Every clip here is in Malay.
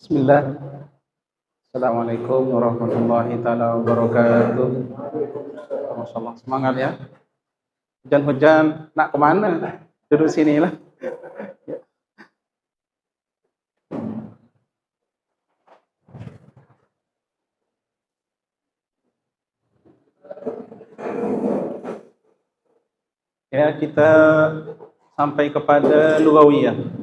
Bismillah. Assalamualaikum warahmatullahi taala wabarakatuh. Masya Allah, semangat ya. Hujan-hujan, nak kemana? Duduk sini lah. Ya, kita sampai kepada lughawiyah.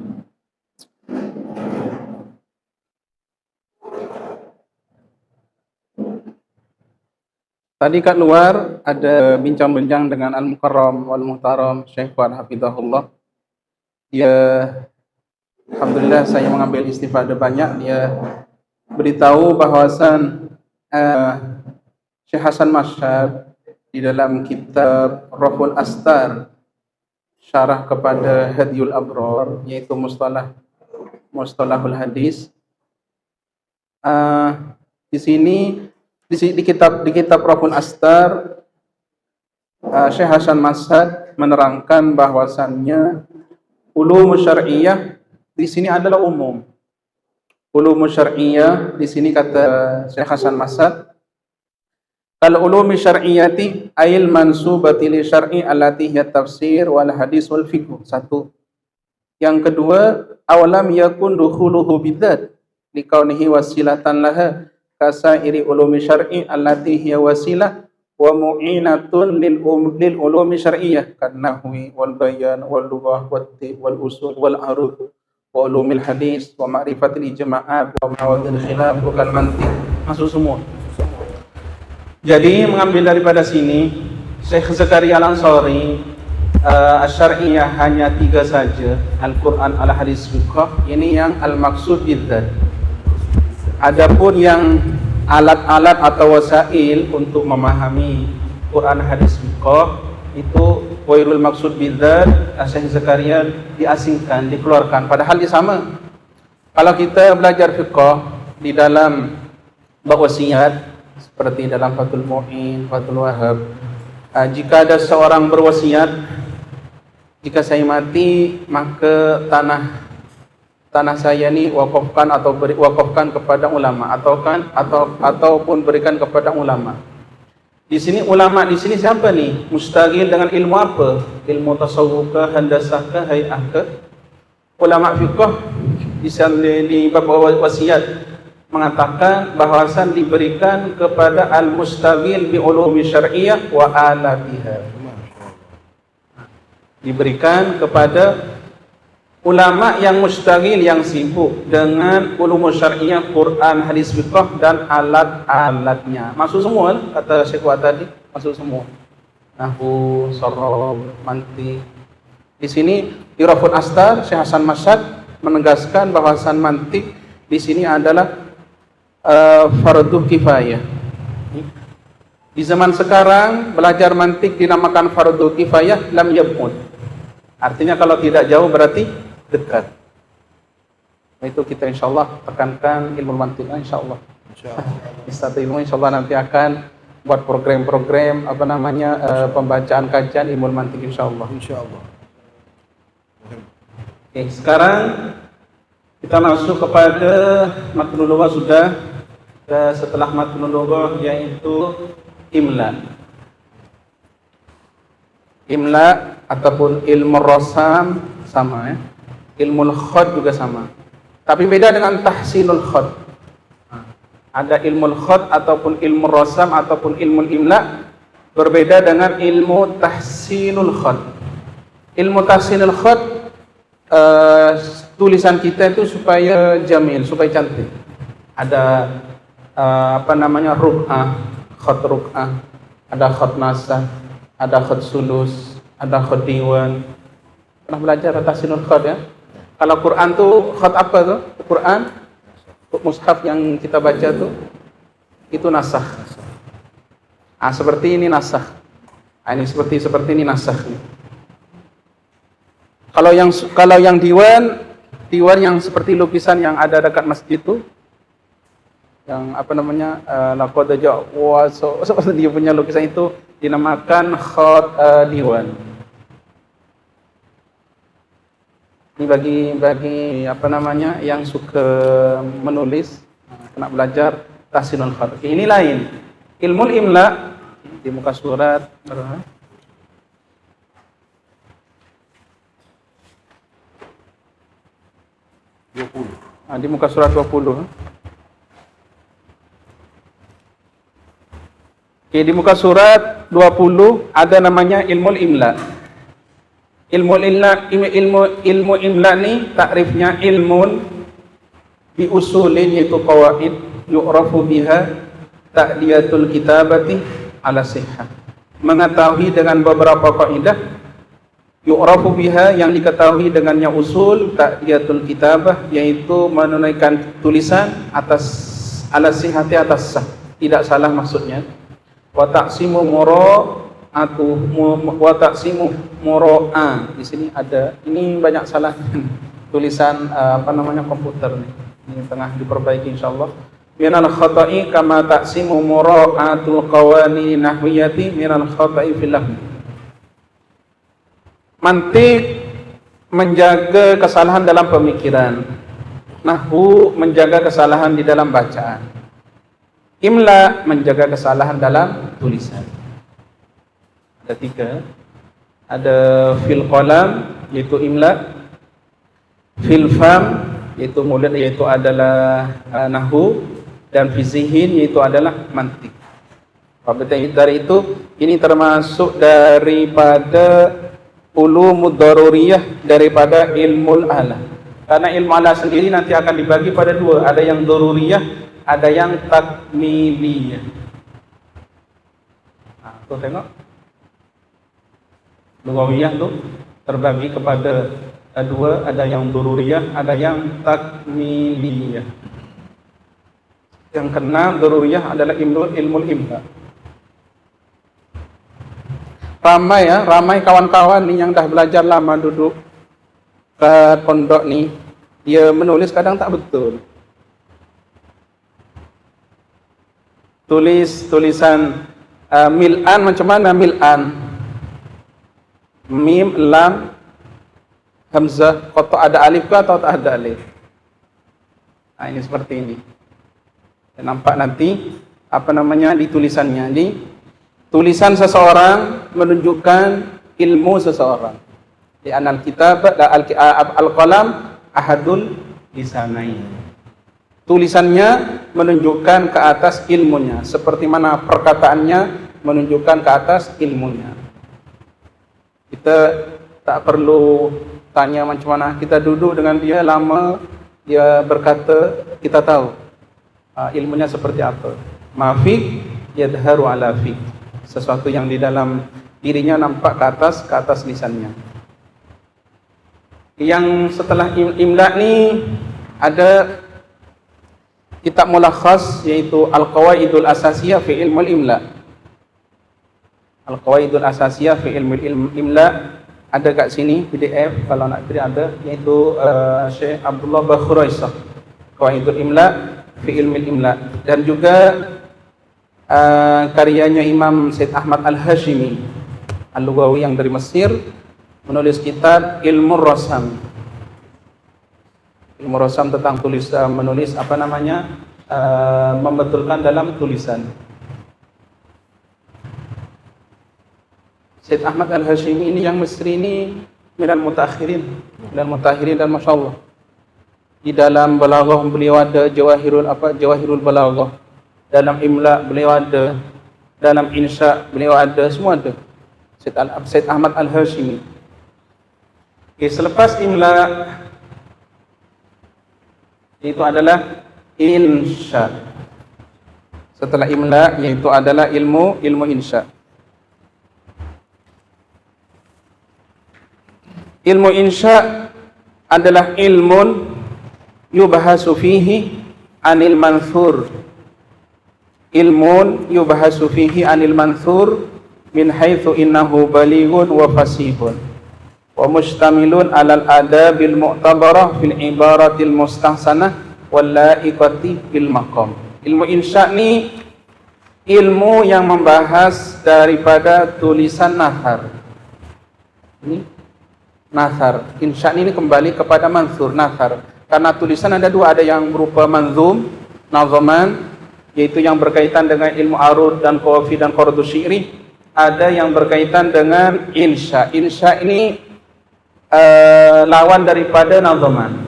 Tadi kat luar ada bincang-bincang dengan Al-Mukarram wal Muhtaram Syekh Fuad Hafizahullah. Dia, alhamdulillah saya mengambil istifadah banyak. Dia beritahu bahawasan Syekh Hasan Mashhad di dalam kitab Raful Astar syarah kepada Hadiyul Abrar, yaitu mustalahul hadis. Di sini di kitab Raful Astar, Syekh Hasan Mashhad menerangkan bahwasannya ulum syar'iyyah di sini adalah umum. Ulum syar'iyyah di sini kata Syekh Hasan Mashhad, kal ulumi syar'iyyati ail mansubati li syar'i allati hiya tafsir wal hadis wal fiqh. Satu. Yang kedua, awalam yakun dukhuluhu bidzat likaunihi wasilatan laha kasairi ulumi syar'i allati hiya wasilah wa mu'inatun lil ulumi syar'iyyah kan nahwi wal bayan wal lughah wal usul wal arud wa ulumil hadis wa ma'rifatil ijma'at wa mawadil khilaf wa kal mantiq. Masuk semua. Jadi mengambil daripada sini, Syekh Zakaria Al-Ansari, Asy-Syar'iyyah hanya 3 saja, Al-Quran, Al-Hadis, Fiqh. Ini yang al-maksud bidzat. Adapun yang alat-alat atau wasail untuk memahami Quran, Hadis, Fiqh, itu wairul maksud bidzat, Syekh Zakaria diasingkan, dikeluarkan. Padahal dia sama. Kalau kita belajar fiqh di dalam bab wasiat, seperti dalam Fathul Mu'in, Fathul Wahhab, jika ada seorang berwasiat, jika saya mati maka tanah saya ni wakafkan atau wakafkan kepada ulama, ataupun berikan kepada ulama. Di sini ulama di sini siapa ni? Mustaghil dengan ilmu apa? Ilmu tasawuf ke, handasah ke, hay'ah ke? Ulama fiqh di bab wasiat mengatakan bahawasan diberikan kepada al-mustaghil bi ulumi syar'iyyah wa alatiha. Diberikan kepada ulama yang mustaghil, yang sibuk dengan ulum syar'iyyah, Quran, hadis, fiqh dan alat-alatnya. Masuk semua kata Syekh Fuad tadi, masuk semua. Nahwu, sharh, mantiq. Di sini di Raful Astar, Syekh Hasan Mashhad menegaskan bahawasan mantiq di sini adalah fardu kifayah. Di zaman sekarang belajar mantik dinamakan fardu kifayah lam yab'ud. Artinya kalau tidak jauh berarti dekat. Itu kita insyaallah tekankan ilmu mantik insyaallah. Insyaallah. Ilmu insyaallah nanti akan buat program-program pembacaan kajian ilmu mantik insyaallah. Insyaallah. Oke, sekarang kita masuk kepada matnul lughah sudah. Setelah matnul lughah yaitu imla. Imla ataupun ilmu rasam sama ya. Ilmu khat juga sama. Tapi beda dengan tahsinul khat. Ada ilmu khat ataupun ilmu rasam ataupun ilmu imla, berbeda dengan ilmu tahsinul khat. Ilmu tahsinul khat, tulisan kita itu supaya jamil, supaya cantik. Ada ruk'ah, khat ruk'ah, ada khat nasah, ada khat sulus, ada khat diwan. Pernah belajar tahsinul khat ya? Kalau Quran tuh khat apa tuh? Quran, mushaf yang kita baca tuh, itu nasah. Seperti ini nasah. Ini seperti ini nasah. Kalau yang diwan yang seperti lukisan yang ada dekat masjid itu, yang laqad ja'a seperti dia punya lukisan itu dinamakan khat diwan. Ini bagi apa namanya yang suka menulis, nak belajar tahsinul khat. Ini lain. Ilmu imla di muka surat berapa? Di muka surat 20. Oke, di muka surat 20 ada namanya ilmu imla. Ilmu imla ni takrifnya ilmun bi usulin, yaitu qawaid yu'rafu biha ta'diyatul kitabati ala sihhah. Mengetahui dengan beberapa kaidah, yu'rafu biha yang diketahui dengannya usul, ta'diyatul kitabah yaitu menunaikan tulisan atas ala sihhati, atas sah, tidak salah maksudnya. Wa taqsimu mura'a. Di sini ada, ini banyak salah tulisan komputer nih. Ini tengah diperbaiki insyaallah. Minal khata'i kama taqsimu mura'atul qawani nahwiyati minal khata'i fil lahn. Mantik menjaga kesalahan dalam pemikiran, nahwu menjaga kesalahan di dalam bacaan, imla menjaga kesalahan dalam tulisan. Ada 3. Ada fil qalam yaitu imla, fil fam yaitu mulut, yaitu adalah nahwu, dan fi zihin yaitu adalah mantik. Dari itu ini termasuk daripada ulumud daruriyah, daripada ilmu ala. Karena ilmu ala sendiri nanti akan dibagi pada 2, ada yang daruriyah, ada yang takmiliyah. Tuh tengok, lugawiyah tuh terbagi kepada 2, ada yang daruriyah, ada yang takmiliyah. Yang keenam daruriyah adalah ilmu imla. Ramai kawan-kawan nih yang dah belajar lama duduk ke pondok nih, dia menulis kadang tak betul. Tulisan mil'an, macam mana mil'an? Mim, lam, hamzah, kotak ada alif ke atau tak ada alif? Nah, ini seperti ini. Dan nampak nanti di tulisannya. Di tulisan seseorang menunjukkan ilmu seseorang. Di anal kitab al-qalam ahadul lisanain. Tulisannya menunjukkan ke atas ilmunya, seperti mana perkataannya menunjukkan ke atas ilmunya. Kita tak perlu tanya macam mana, kita duduk dengan dia lama, dia berkata, kita tahu ilmunya seperti apa. Mafik yadharu ala fik, sesuatu yang di dalam dirinya nampak ke atas lisannya. Yang setelah imla ni ada kitab mulakhas, yaitu Al-Qawaidul Asasiyah fi Ilmul Imla. Al-Qawaidul Asasiyah fi Ilmul Imla ada kat sini PDF, kalau nak cari ada, yaitu Syekh Abdullah Bakhuraisah, Qawaidul Imla fi Ilmul Imla. Dan juga karyanya Imam Said Ahmad Al-Hashimi Al-Lughawi yang dari Mesir, menulis kitab Ilmu Rasam. Ilmu Rasam tentang menulis membetulkan dalam tulisan. Said Ahmad Al-Hashimi ini yang Mesri ini minal mutakhirin dan masyaallah. Di dalam balaghah beliau ada Jawahirul Balaghah. Dalam imla beliau ada, dalam insya beliau ada, semua ada. Said Ahmad Al-Hashimi. Okay, selepas imla itu adalah insya. Setelah imla yaitu adalah ilmu insya. Ilmu insya adalah ilmun yubahasu fihi anil manthur. Ilmun yubahasu fihi anil manthur min haitsu innahu balighun wa fasihun wa mustamilun alal adabil mu'tabarah fil ibaratil mustahsanah wal la'iqati bil maqam. Ilmu insya ni ilmu yang membahas daripada tulisan nahar. Ini Nathar. Insya ini kembali kepada mansur, nathar. Karena tulisan ada dua, ada yang berupa manzum, nazaman, yaitu yang berkaitan dengan ilmu arud dan qawafi dan qardu syi'ri. Ada yang berkaitan dengan insya. Insya ini lawan daripada nazaman.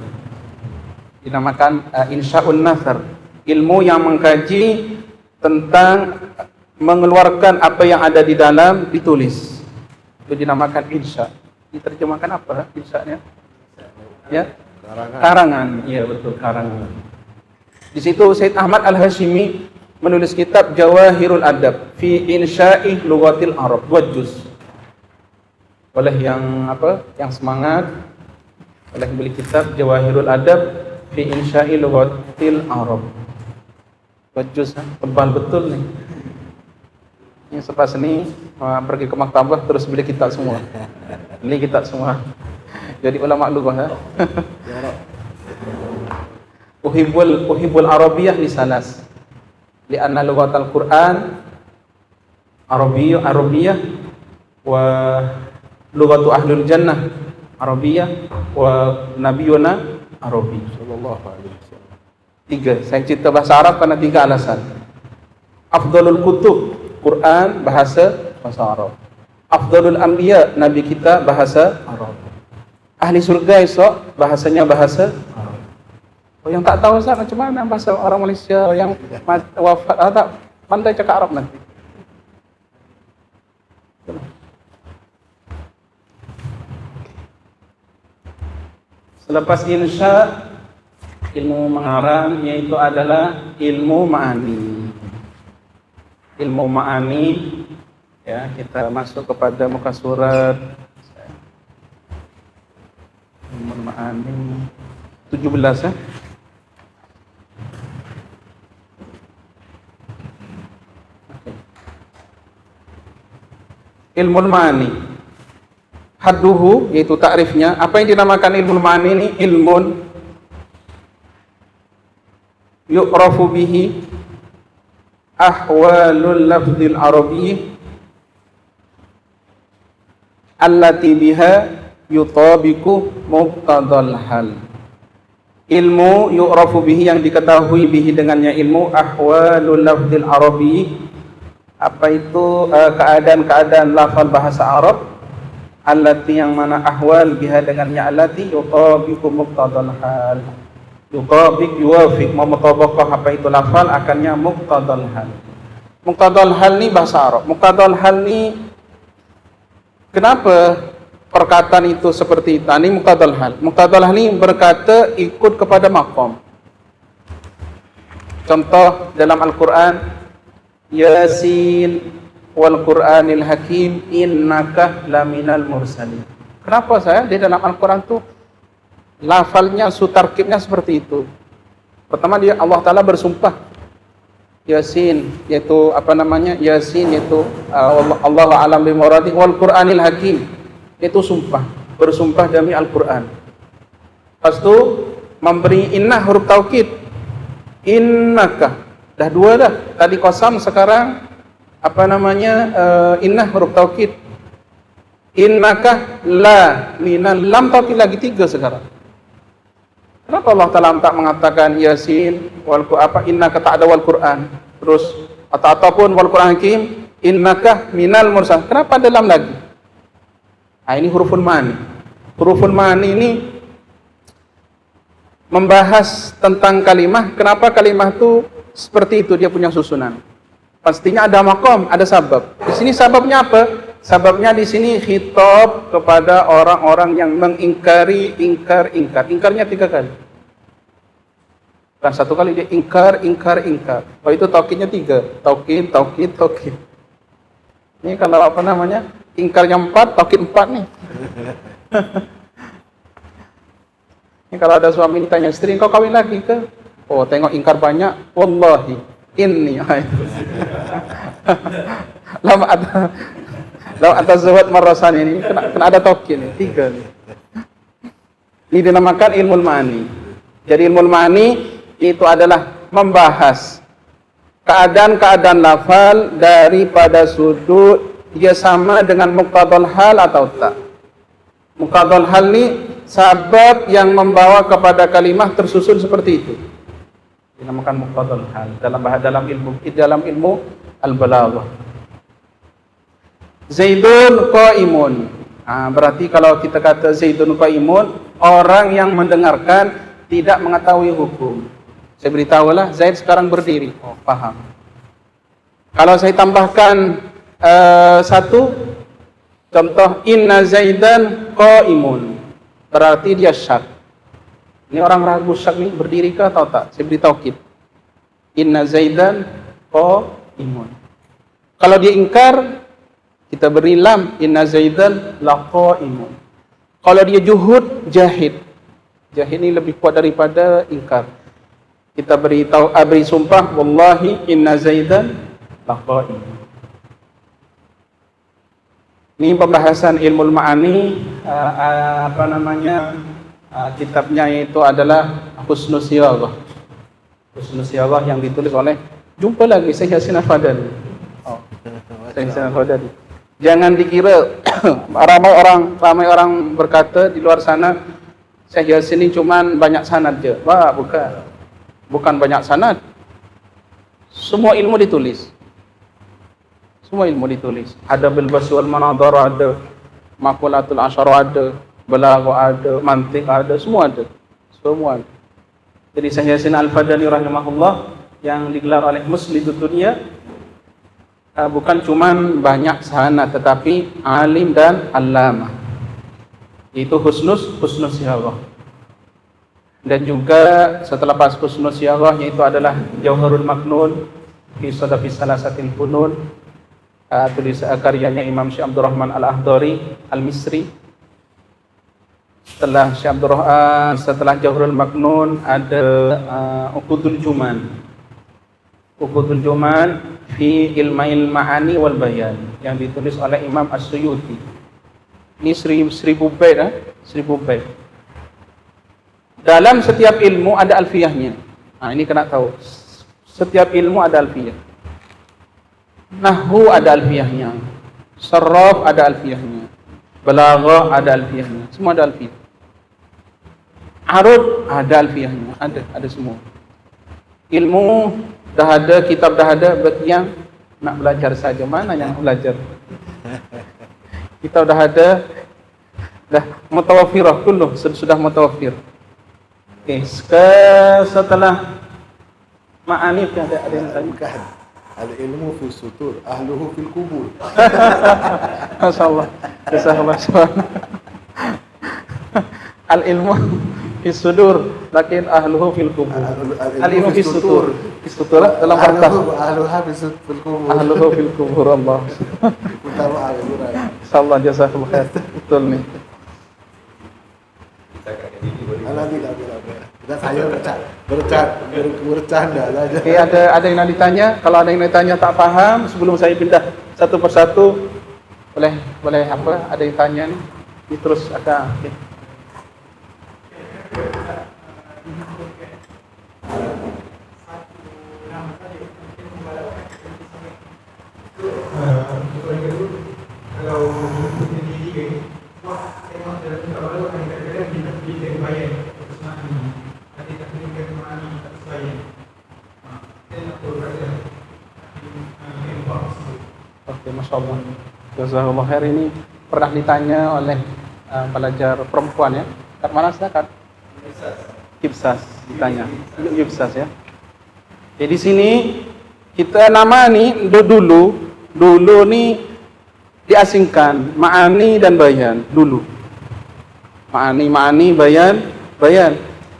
Dinamakan insya'un nathar. Ilmu yang mengkaji tentang mengeluarkan apa yang ada di dalam ditulis, itu dinamakan insya. Diterjemahkan apa insyanya? Ya, karangan. Iya betul, karangan. Di situ Said Ahmad Al-Hashimi menulis kitab Jawahirul Adab fi Insya'i Lughatil Arab, 2 juz. Oleh yang yang semangat, boleh beli kitab Jawahirul Adab fi Insya'i Lughatil Arab, 2 juz, tebal betul nih. Ini selepas ini pergi ke maktabah terus beli kitab semua. Beli kitab semua. Jadi ulama lughah. Uhibbul Arabiyyah li salas. Li'anna lughatal Qur'an Arabiyyah wa lughatu ahlul jannah Arabiyyah wa nabiyuna Arabi sallallahu alaihi wasallam. 3. Saya cerita bahasa Arab karena 3 alasan. Afdalul kutub Quran bahasa Arab. Afdalul anbiya, nabi kita bahasa Arab. Ahli surga esok bahasanya bahasa Arab. Oh, yang tak tahu Ustaz macam mana bahasa orang Malaysia yang wafat tak pandai cakap Arab nanti. Selepas insya, ilmu mengarang yaitu adalah ilmu ma'ani. Ilmu ma'ani, ya, kita masuk kepada muka surat ilmu ma'ani 17 ya. Ilmu ma'ani, hadduhu yaitu takrifnya. Apa yang dinamakan ilmu ma'ani ini? Ilmun yu'rafu bihi ahwalul lafzil arabi allati biha yutabiku muqtadal hal. Ilmu yu'rafu bihi yang diketahui bihi dengannya ilmu ahwalul lafzil arabi. Apa itu keadaan-keadaan lafal bahasa Arab, allati yang mana ahwal biha dengannya allati yutabiku muqtadal hal. Yutabik yuwafiq, memutabaqah apa itu lafal akannya muqtadal hal. Muqtadal hal ni bahasa Arab. Muqtadal hal ni kenapa perkataan itu seperti itu? Ini muqtadal hal. Muqtadal hal ni berkata ikut kepada maqam. Contoh dalam Al-Quran, Yasin wal Qur'anil Hakim innaka laminal mursalin. Kenapa saya di dalam Al-Quran tu lafalnya, sutarkibnya seperti itu? Pertama dia Allah Ta'ala bersumpah Yasin, yaitu apa namanya? Yasin yaitu Allahu a'lam bi muradi, wal Qur'anil Hakim itu sumpah, bersumpah demi Al-Quran. Lepas tu memberi inna huruf taukid, innaka, dah 2 dah. Tadi qasam, sekarang apa namanya? Inna huruf taukid. Innaka la minal, lam taukid lagi 3 sekarang. Kenapa Allah Ta'ala tak mengatakan Yasin wal innaka tak ada wal Quran, terus ataupun wal Quran Hakim innaka minal mursal? Kenapa ada lam lagi? Ini huruful ma'ani. Huruful ma'ani ini membahas tentang kalimah. Kenapa kalimah itu seperti itu, dia punya susunan. Pastinya ada maqam, ada sabab. Di sini sababnya apa? Sababnya di sini khitab kepada orang-orang yang mengingkari ingkar. Ingkarnya 3 kali. Dan 1 kali dia ingkar. Oh, itu taukidnya 3. Taukid. Ini kalau apa namanya? Ingkarnya 4, taukid 4 nih. Ini kalau ada suami tanya istri, "Kau kawin lagi ke?" Oh, tengok ingkar banyak. Wallahi inni. Lalu atas zawat marasan ini kena ada taukid nih, 3 nih. Ini dinamakan ilmu ma'ani. Jadi ilmu ma'ani itu adalah membahas keadaan-keadaan lafal daripada sudut dia sama dengan muqtadal hal atau tak. Muqaddal hal ni sebab yang membawa kepada kalimah tersusun seperti itu. Dinamakan muqaddal hal dalam ilmu al-balaghah. Zaidun qaimun. Berarti kalau kita kata Zaidun qaimun, orang yang mendengarkan tidak mengetahui hukum. Saya beritahulah, Zaid sekarang berdiri. Oh, paham. Kalau saya tambahkan satu contoh, inna Zaidan qaimun, berarti dia syak. Ini orang ragu syak ni berdiri ke atau tak? Saya beritahu kita, inna Zaidan qaimun. Kalau dia ingkar, kita beri lam, inna Zaidan laqaimun. Kalau dia juhud, jahid. Jahid ini lebih kuat daripada ingkar. Kita beri sumpah, wallahi inna Zaidan laqaimun. Ini pembahasan ilmu ma'ani, kitabnya itu adalah Husnus Siyaghah. Husnus Siyaghah yang ditulis oleh, jumpa lagi Syekh Yasin Al-Fadali. Syekh Yasin Al-Fadali. Jangan dikira ramai orang berkata di luar sana Syekh Yasin ini cuman banyak sanad je. Wah, bukan banyak sanad. Semua ilmu ditulis. Semua ilmu ditulis. Ada bil bas wal manadhar, ada maqalatul asyara, ada balaghah, ada mantiq, ada semua ada. Semua ada. Jadi Syekh Yasin Al-Fadali rahimahullah yang digelar oleh Muslitud Dunya bukan cuman banyak sanad tetapi alim dan allamah. Itu Husnus Siyaghah. Dan juga setelah pas Husnus Siyaghah yaitu adalah Jauharul Maknun fi Sadafi Salasatil Funun, tulis karyanya Imam Syekh Abdurrahman Al-Ahdari Al-Misri. Setelah Jauharul Maknun ada Uqudul Juman. Uqudul Juman fi Ilmail Ma'ani wal Bayan yang ditulis oleh Imam As-Suyuti. Ini 1000 bait. Dalam setiap ilmu ada alfiyahnya. Ini kena tahu. Setiap ilmu ada alfiyah. Nahwu ada alfiyahnya. Sarraf ada alfiyahnya. Balaghah ada alfiyahnya. Semua ada alfiyah. Arud ada alfiyahnya. Ada semua. Ilmu dah ada, kitab dah ada, bagi yang nak belajar saja. Mana yang belajar? Kitab dah ada, dah mutawafirah kullu, sudah mutawafir. Okey, setelah ma'ani ada yang tanya. Al-ilmu fi sutur, ahluhu fil kubur. Masyaallah. Jazakallah khairan. Al-ilmu fi sudur, lakin ahluhu fil kubur. Al-ilmu fi sutur. Fi sutur dalam harta. Ahluha fil kubur. Ahluhu fil kubur, Allah. Utama al-Quran. Insyaallah jazakallah khair. Betul nih. Alhamdulillah. Kita saya bercanda saja. Oke, ada yang nak ditanya? Kalau ada yang nak ditanya tak faham, sebelum saya pindah satu persatu, boleh apa? Ada yang tanya nih? Ini terus ada. Okay. Oke, Masya Allah. Jazakallah khair. Ini pernah ditanya oleh pelajar perempuan ya. Kat mana sedangkan? Kipsas ditanya. Kipsas ya. Jadi di sini kita nama nih dulu nih diasingkan ma'ani dan bayan dulu. Ma'ani bayan.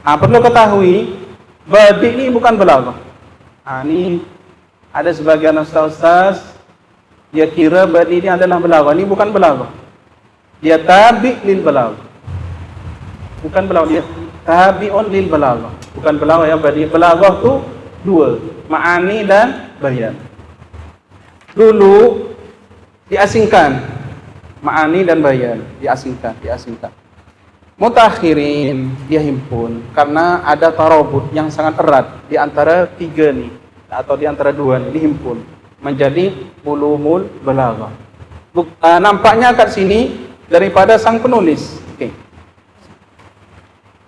Perlu ketahui badi ini bukan balaghah. Ini ada sebagian ustaz dia kira badi ini adalah balaghah. Ini bukan balaghah. Dia tabi' lil balaghah. Bukan balaghah, dia tabi'un lil balaghah. Bukan balaghah yang badi. Balaghah tu dua, ma'ani dan bayan. Dulu diasingkan ma'ani dan bayan, diasingkan. Mutakhirin dia himpun karena ada tarabut yang sangat erat di antara tiga nih atau di antara dua nih, dihimpun menjadi ulumul balaghah. Nampaknya kat sini daripada sang penulis Oke.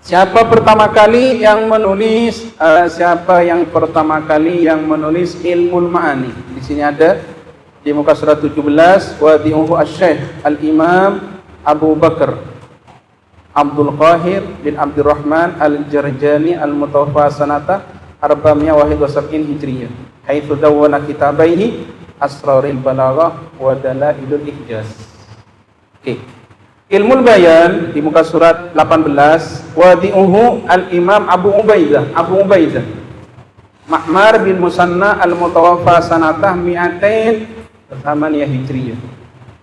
Siapa yang pertama kali yang menulis ilmul ma'ani? Di sini ada di muka surat 17, wadi'uhu asy-syekh al-imam Abu Bakar Abdul Qahir bin Abdurrahman al-Jarjani al-Mutawaffa sanata 471 Hijriyah. Haitsu dawwana kitabaihi Asrarul Balaghah wa Dalailul Ihjaz. Oke. Ilmul Bayan di muka surat 18, wadi'uhu al-Imam Abu Ubaidah Ma'mar bin Musanna al-Mutawaffa sanatah 208 Hijriyah.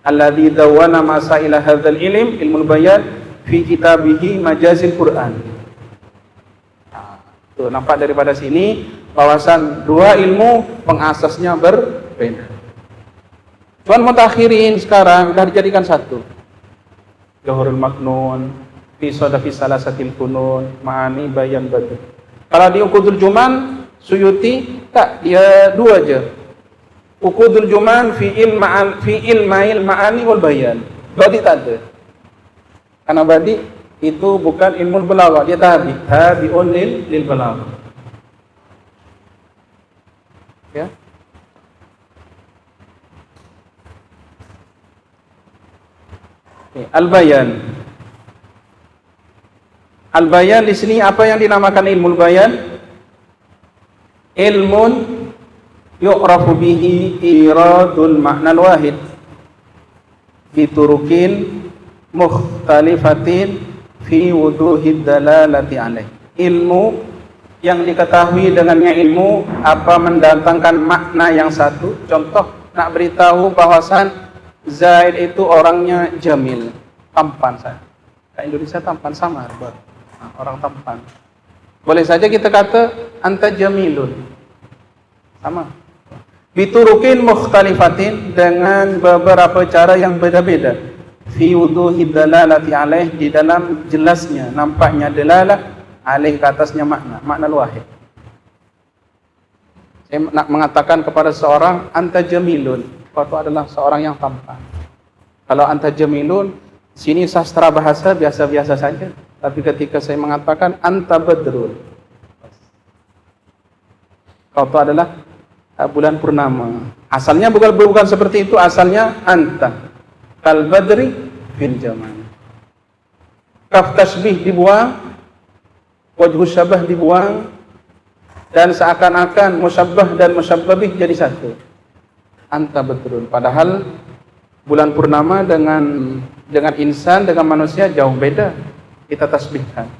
Alladzi dawwana masaila hadzal ilmul bayan fi kitabihi Majazil Quran. Tuh, nampak daripada sini bahwasan dua ilmu pengasasnya berbeda. Cuman mutakhirin sekarang sudah dijadikan satu. Jawharul Maknun, fi Sadafi Salasatil Funun, Ma'ani Bayan Badr. Kalau di Uqudul Juman, Suyuti tak, dia dua aja. Uqudul Juman fi ilmail ma'ani wal bayan. Badi tak ada. Karena badi itu bukan ilmu balaghah, dia tabi'un lil balaghah. Ya. Al-Bayan. Al-Bayan di sini apa yang dinamakan ilmu bayan? Ilmun yu'rafu bihi iradul ma'nal wahid biturukin mukhtalifatin fi wuduhid dalalati alaih. Ilmu yang diketahui dengannya ilmu apa mendatangkan makna yang satu. Contoh, nak beritahu bahawasan Zaid itu orangnya jamil, tampan. Saya Indonesia tampan sama, orang tampan. Boleh saja kita kata anta jamilun, sama. Biturukin mukhtalifatin, dengan beberapa cara yang beda-beda. Fi wuduhi dalalati alaih, di dalam jelasnya, nampaknya dalalah alaih, ke atasnya makna wahid. Saya nak mengatakan kepada seorang anta jamilun, itu adalah seorang yang tampan. Kalau anta jamilun, sini sastra bahasa biasa-biasa saja. Tapi ketika saya mengatakan anta badrun, kau itu adalah bulan purnama. Asalnya bukan seperti itu. Asalnya anta kal badri fil zaman. Kaf tasbih dibuang, wajhu syabah dibuang, dan seakan-akan musyabbah dan musyabbabih jadi satu. Anta badrun. Padahal bulan purnama dengan insan, dengan manusia jauh beda. Kita tasbihkan.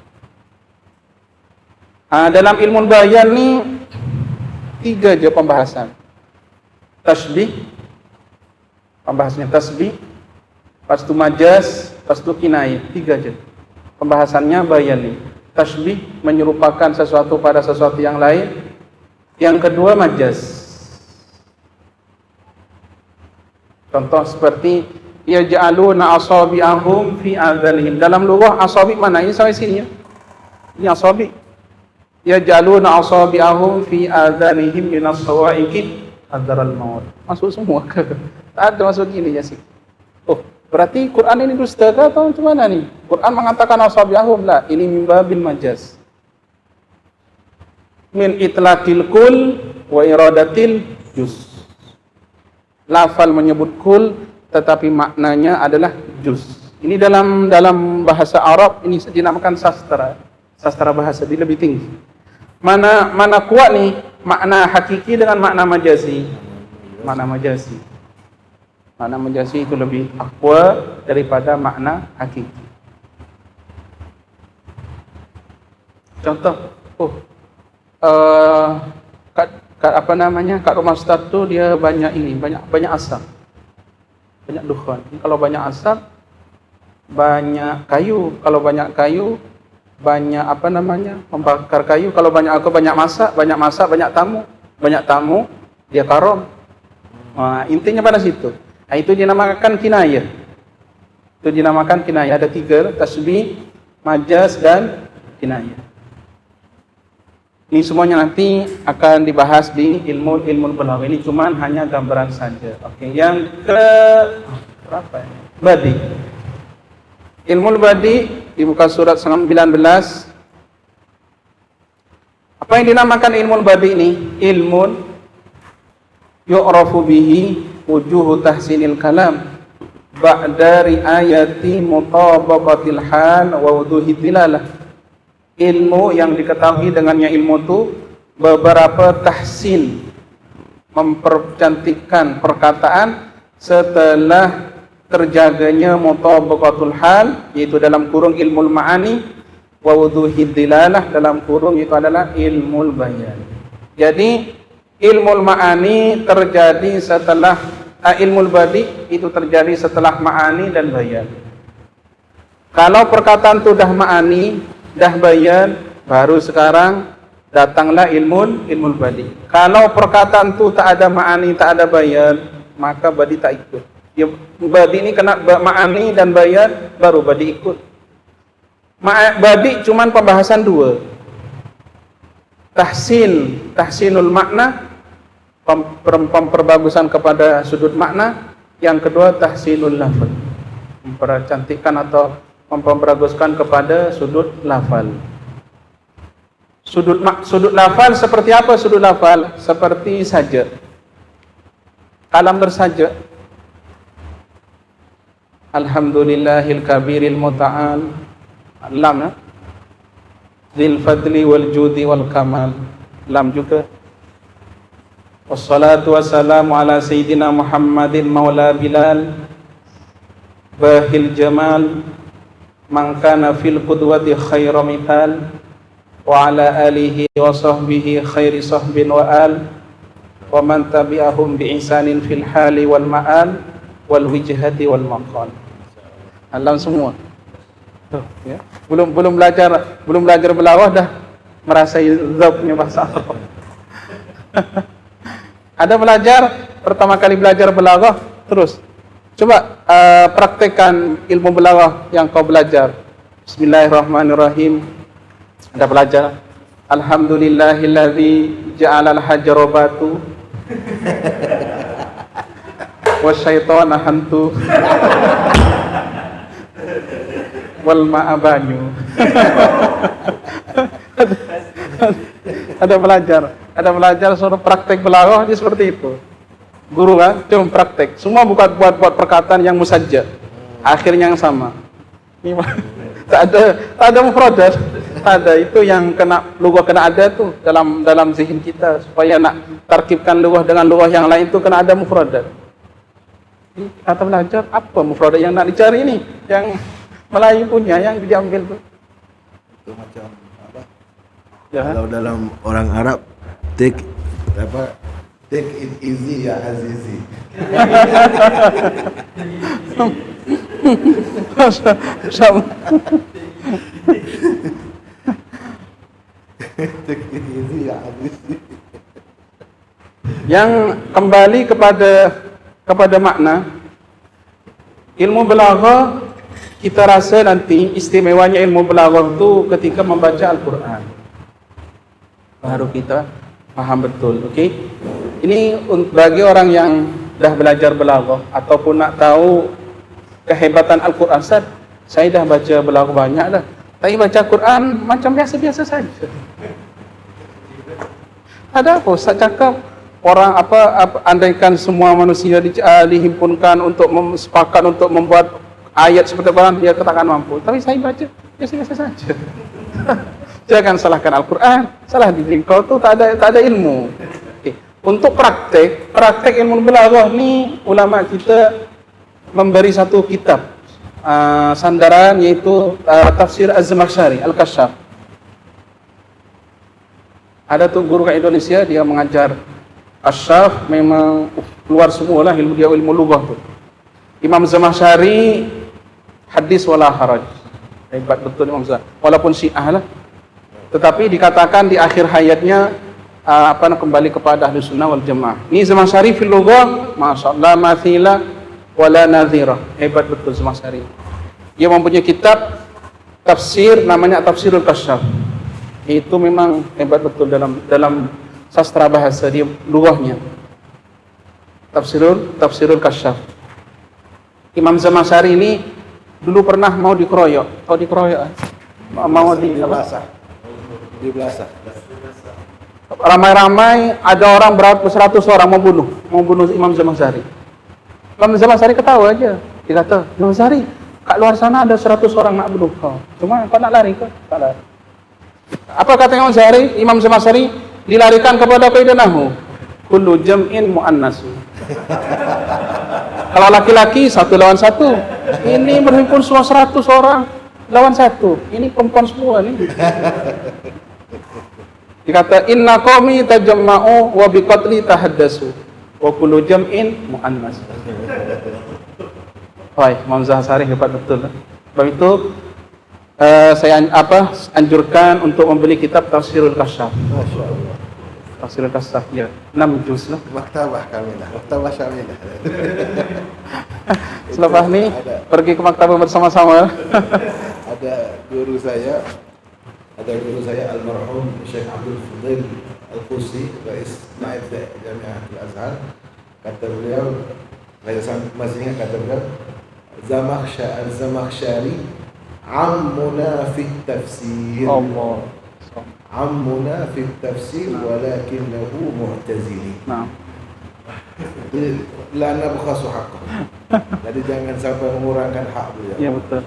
Dalam ilmu bayan ni 3 je pembahasan. Tasbih, pembahasannya tasbih, lepas tu majaz, lepas tu kinayah. 3 je pembahasannya bayan ni. Tasbih, menyerupakan sesuatu pada sesuatu yang lain. Yang kedua majaz. Contoh seperti yaj'aluna asabi'ahum fi adhanihim. Dalam lughah asabi' mana? Ini sampai sini ya. Ini asabi'. Yaj'aluna asabi'ahum fi adhanihim minas sawa'iqi hadral maut. Masuk semua ke? Tak ada masuk gini ya sih. Oh, berarti Quran ini dusta ke atau macam mana nih? Quran mengatakan asabi'ahum lah. Ini min babil majaz. Min itlaqil kul wa iradatil juz. Lafal menyebut kul, tetapi maknanya adalah juz. Ini dalam bahasa Arab ini dinamakan sastra bahasa, dia lebih tinggi. Mana kuat nih makna hakiki dengan makna majazi? Makna majazi itu lebih aqwa daripada makna hakiki. Contoh, kat rumah Ustaz tu dia banyak asap, banyak dukhan. Kalau banyak asap, banyak kayu. Kalau banyak kayu, banyak membakar kayu. Kalau banyak masak, banyak tamu, dia karom. Intinya pada situ. Itu dinamakan kinayah. Ada 3, tasbih, majaz dan kinayah. Ini semuanya nanti akan dibahas di ilmu balaghah. Ini cuma hanya gambaran saja. Oke, yang ke berapa ya? Badi. Ilmu badi di muka surat 19. Apa yang dinamakan ilmu badi ini? Ilmun yu'rafu bihi wujuhu tahsinil kalam ba'da riayati mutabaqatil hal wa wuduhi dilalah. Ilmu yang diketahui dengannya ilmu itu beberapa tahsin, mempercantikkan perkataan setelah terjaganya mutabaqatul hal, yaitu dalam kurung ilmu ma'ani, wa wuduhi dilalah dalam kurung itu adalah ilmu bayan. Jadi ilmu ma'ani terjadi setelah ilmu badi itu terjadi setelah ma'ani dan bayan. Kalau perkataan itu dah ma'ani, dah bayan, baru sekarang datanglah ilmu badi. Kalau perkataan itu tak ada ma'ani, tak ada bayan, maka badi tak ikut. Ya, badi ini kena ma'ani dan bayan, baru badi ikut. Badi cuman pembahasan dua. Tahsinul makna, pemperbagusan kepada sudut makna. Yang kedua tahsinul lafal, mempercantikkan atau memperbaguskan kepada sudut lafal. Sudut lafal seperti apa? Sudut lafal seperti saja. Kalam bersaja. Alhamdulillahil kabiril muta'al. Lam ya. Dzil fadli wal judi wal kamal. Lam juga. Wassalatu wassalamu ala sayyidina Muhammadin maula Bilal bahil jamal man kana fil qudwati khairu mithal wa ala alihi wa sahbihi khairi sahbin wa al wa man tabi'ahum bi ihsanin fil hali wal ma'al wal wijhati wal maqal. Alam semua. Tuh, ya. Belum belajar belaghah dah merasai zabnya bahasa Arab. Ada belajar, pertama kali belajar belaghah, terus coba praktekkan ilmu belaghah yang kau belajar. Bismillahirrahmanirrahim. Ada belajar. Alhamdulillahilladzi ja'alal hajra batu wasyaitana hantu wal ma'abanyu. Ada belajar suruh praktek belaghah seperti itu. Guru kan cuma praktek, semua buat perkataan yang musajjah, akhirnya yang sama. Ini tak ada mufradat, ada itu yang kena lughah, kena ada tuh dalam zihin kita, supaya nak tarkibkan lughah dengan lughah yang lain itu kena ada mufradat. Kata belajar apa mufradat yang nak dicari ini, yang Melayu punya yang diambil tuh. Itu macam apa? Ya. Kalau dalam orang Arab take it easy ya Azizi. Take it easy ya Azizi. Yang kembali kepada makna ilmu belaghah, kita rasa nanti istimewanya ilmu belaghah itu ketika membaca Al-Quran baru kita paham betul. Okey, ini bagi orang yang dah belajar belaghah ataupun nak tahu kehebatan Al-Quran. Ustaz, saya dah baca belaghah banyak dah, tapi baca Quran macam biasa-biasa saja. Ada apa Ustaz cakap orang apa andaikan semua manusia dihimpunkan untuk sepakat untuk membuat ayat seperti Quran, dia katakan mampu, tapi saya baca biasa-biasa saja. Jangan salahkan Al-Quran, salah diri kau tu tak ada ilmu. Okay. Untuk praktek ilmu belaghah ni, ulama kita memberi satu kitab sandaran, yaitu tafsir Az-Zamakhsyari Al-Kasyaf. Ada tu guru kat Indonesia, dia mengajar Kasyaf, memang keluar semualah ilmu dia, ilmu lughah tu. Imam Zamakhsyari hadis wala haraj, hebat betul Imam Zamakhsyari, walaupun Syiah lah, tetapi dikatakan di akhir hayatnya kembali kepada ahli sunnah wal jamaah. Ini Zamakhsyari fil lughah, masyaallah, mathila wala nadhira, hebat betul Zamakhsyari. Dia mempunyai kitab tafsir namanya Tafsirul Kasyaf. Itu memang hebat betul dalam sastra bahasa dia, lughahnya. Tafsirul Kasyaf. Imam Zamakhsyari ini dulu pernah mau dikeroyok, atau dikeroyok, mau di apa? Di belasah. Ramai-ramai ada orang berapa 100 orang mau bunuh Imam Zamakhsyari. Imam Zamakhsyari ketawa aja, dia kata, Imam Zamakhsyari, kat luar sana ada 100 orang nak bunuh kau, cuma kau nak lari ke? Tak lari. Apa kata Imam Zamakhsyari? Imam Zamakhsyari dilarikan kepada kaidah nahwu, kullu jam'in muannasu. Kalau laki-laki 1 lawan 1, ini berhimpun semua 100 orang lawan 1, ini perempuan semua nih. Dikata inna qaumi tajamma'u wa biqatli tahaddasu wa kullu jam'in muannas. Wah, Imam Zamakhsyari hebat betul. Sebab itu saya anjurkan untuk membeli kitab Tafsirul Kasyaf. Masya-Allah. Tafsirul Kasyaf ya, 6 juz lah. Maktabah kamilah, maktabah syamilah. Selepas ni pergi ke maktabah bersama-sama. Ada guru saya almarhum Syekh Abdul Fudail Al-Qusi, Rais Naib Jamiah Al-Azhar. Kata beliau, saya masih ingat kata beliau, Zamakhsyari ammuna fit tafsir. Allah. Ammuna fit tafsir walakinahu mu'tazili. Nah. La nabkhasu haqqah. Jadi jangan sampai mengurangkan hak beliau. Ya betul.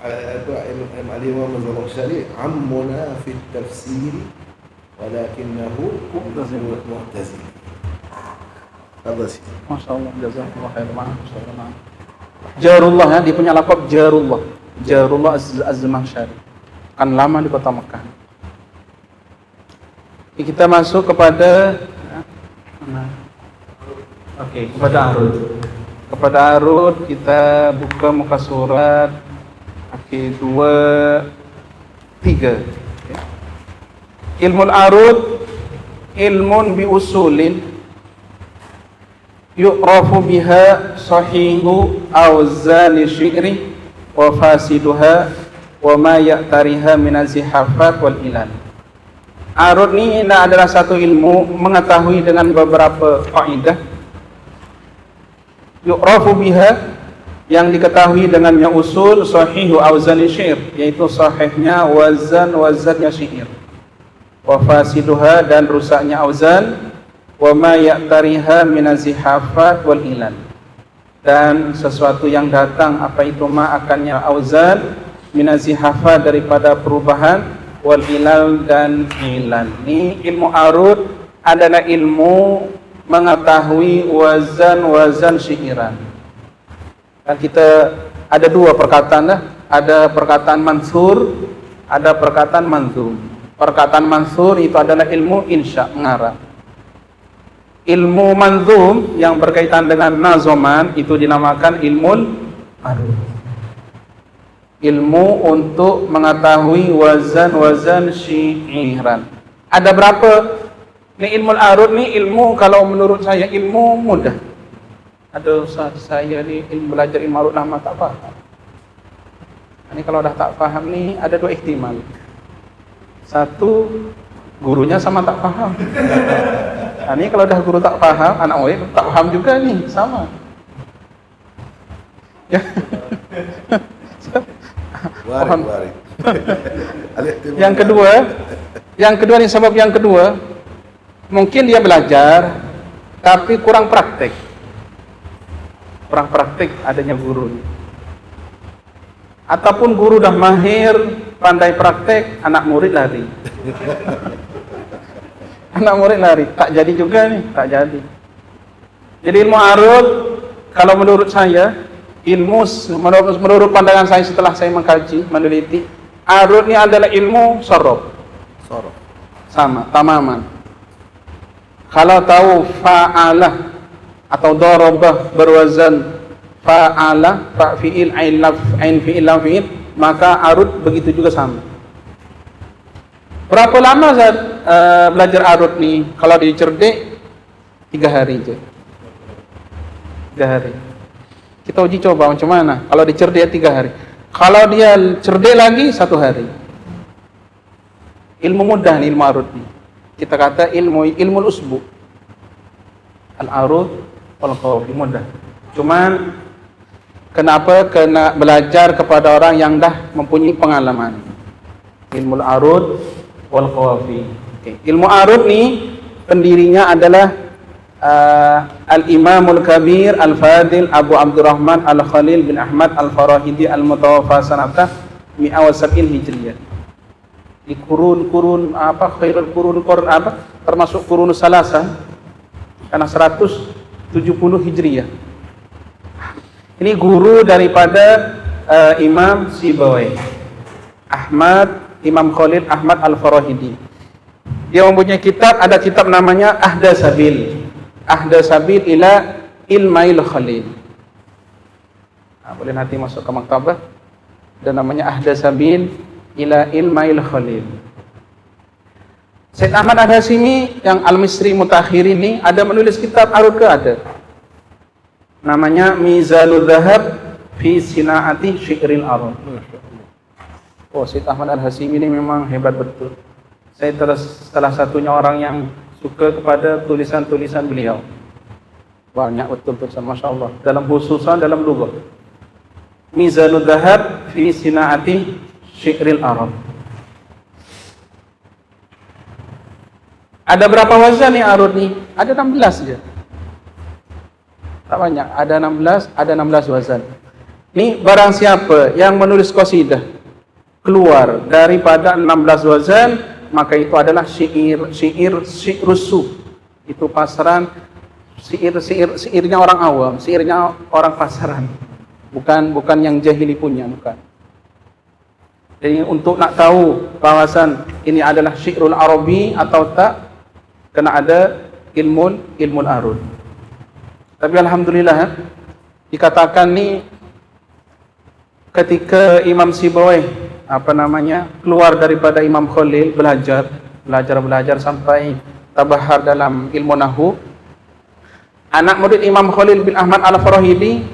Itu Imam Zamakhsyari ammuna fit tafsir walakinahu mu'tazili. Masya Allah, jazakallah khair. Masyaallah. Jarullah ya, dia punya laqab Jarullah. Jarullah Az-Zamakhsyari. Kan lama di kota Mekah. Kita masuk kepada kepada Arud. Kepada Arud kita buka muka surat 2, 3. Ilmul Arud ilmun bi usulin yu'rafu biha sahihu awzani syi'ri wa fasiduha wa ma ya'tariha minazihafat wal ilal. Arud ni adalah satu ilmu mengetahui dengan beberapa kaidah yu'rafu biha, yang diketahui dengannya usul sahihu awzani syair, yaitu sahihnya wazannya syair, wa fasiduha, dan rusaknya auzan, wa ma ya'tariha minazihafat wal ilal, dan sesuatu yang datang apa itu ma akannya auzan, minazihafat daripada perubahan, wal ilal dan ilal. Ini ilmu arud adalah ilmu mengetahui wazan syairan. Dan kita ada 2 perkataan lah, ada perkataan mansur, ada perkataan manzum. Perkataan mansur itu adalah ilmu insya, mengarang. Ilmu manzum yang berkaitan dengan nazoman itu dinamakan ilmu arud. Ilmu untuk mengetahui wazan syairan. Ada berapa? Ini ilmu arud ni ilmu, kalau menurut saya ilmu mudah. Ada ustaz saya ni belajar ilmu arud lama tak faham. Ini kalau dah tak faham ni ada 2 ihtimal. Satu, gurunya sama tak faham. Ini kalau dah guru tak faham, anak murid tak faham juga ni, sama. Ya. Warik. Yang kedua ni, sebab yang kedua, mungkin dia belajar tapi kurang praktek adanya guru. Ataupun guru dah mahir, pandai praktek, anak murid lari. Anak murid lari, tak jadi juga nih, tak jadi. Jadi ilmu arud, kalau menurut saya, menurut pandangan saya setelah saya mengkaji, meneliti, arud ini adalah ilmu sorof. Sama, tamaman. Kalau tahu fa'alah atau darabah berwazan fa'alah, fa' fi'il, ain fi'il, lam fi'il, maka arud begitu juga sama. Berapa lama saya belajar arud nih? Kalau di cerdik 3 hari je. 3 hari. Kita uji coba macam mana. Kalau di cerdik 3 hari. Kalau dia cerdik lagi 1 hari. Ilmu mudah nih, ilmu arud nih. Kita kata ilmu usbu. Al-arud wal qawafi, mudah. Cuman Kenapa? Kena belajar kepada orang yang dah mempunyai pengalaman. Ilmu arud wal qawafi. Okay. Ilmu arud ni pendirinya adalah Al-Imamul Kabir Al-Fadil Abu Abdurrahman Al-Khalil bin Ahmad Al-Farahidi Al-Mutawaffa sanata 170 Hijriyah. Di kurun khairul kurun termasuk kurun salasa karena 170 Hijriyah. Ini guru daripada Imam Sibawai Imam Khalil Ahmad Al-Farahidi. Dia mempunyai kitab, ada kitab namanya Ahda Sabil ila Ilmail Khalil. Boleh nanti masuk ke maktabah. Dan namanya Ahda Sabil ila Ilmail Khalil. Syed Ahmad Al-Hashimi yang Al-Misri Mutakhir ini ada menulis kitab arud ke ada. Namanya Mizanul Dhahab fi Sina'ati Syi'ril Arud. Oh, Syed Ahmad Al-Hashimi ini memang hebat betul. Saya salah satunya orang yang suka kepada tulisan-tulisan beliau. Banyak betul-betul, Masya Allah. Dalam khususan dalam lughah. Mizanul Dhahab fi Sina'ati Syi'ril Arab. Ada berapa wazan nih arud nih? Ada 16 saja. Tak banyak, ada 16 wazan. Nih barang siapa yang menulis qasidah keluar daripada 16 wazan, maka itu adalah syi'rus. Itu pasaran syairnya orang awam, syairnya orang pasaran. Bukan yang jahili punya, bukan. Jadi untuk nak tahu bahawasan ini adalah syi'rul arabi atau tak, kena ada ilmu arud. Tapi alhamdulillah dikatakan ni ketika Imam Sibawai keluar daripada Imam Khalil belajar sampai tabahar dalam ilmu nahwu, anak murid Imam Khalil bin Ahmad Al-Farahidi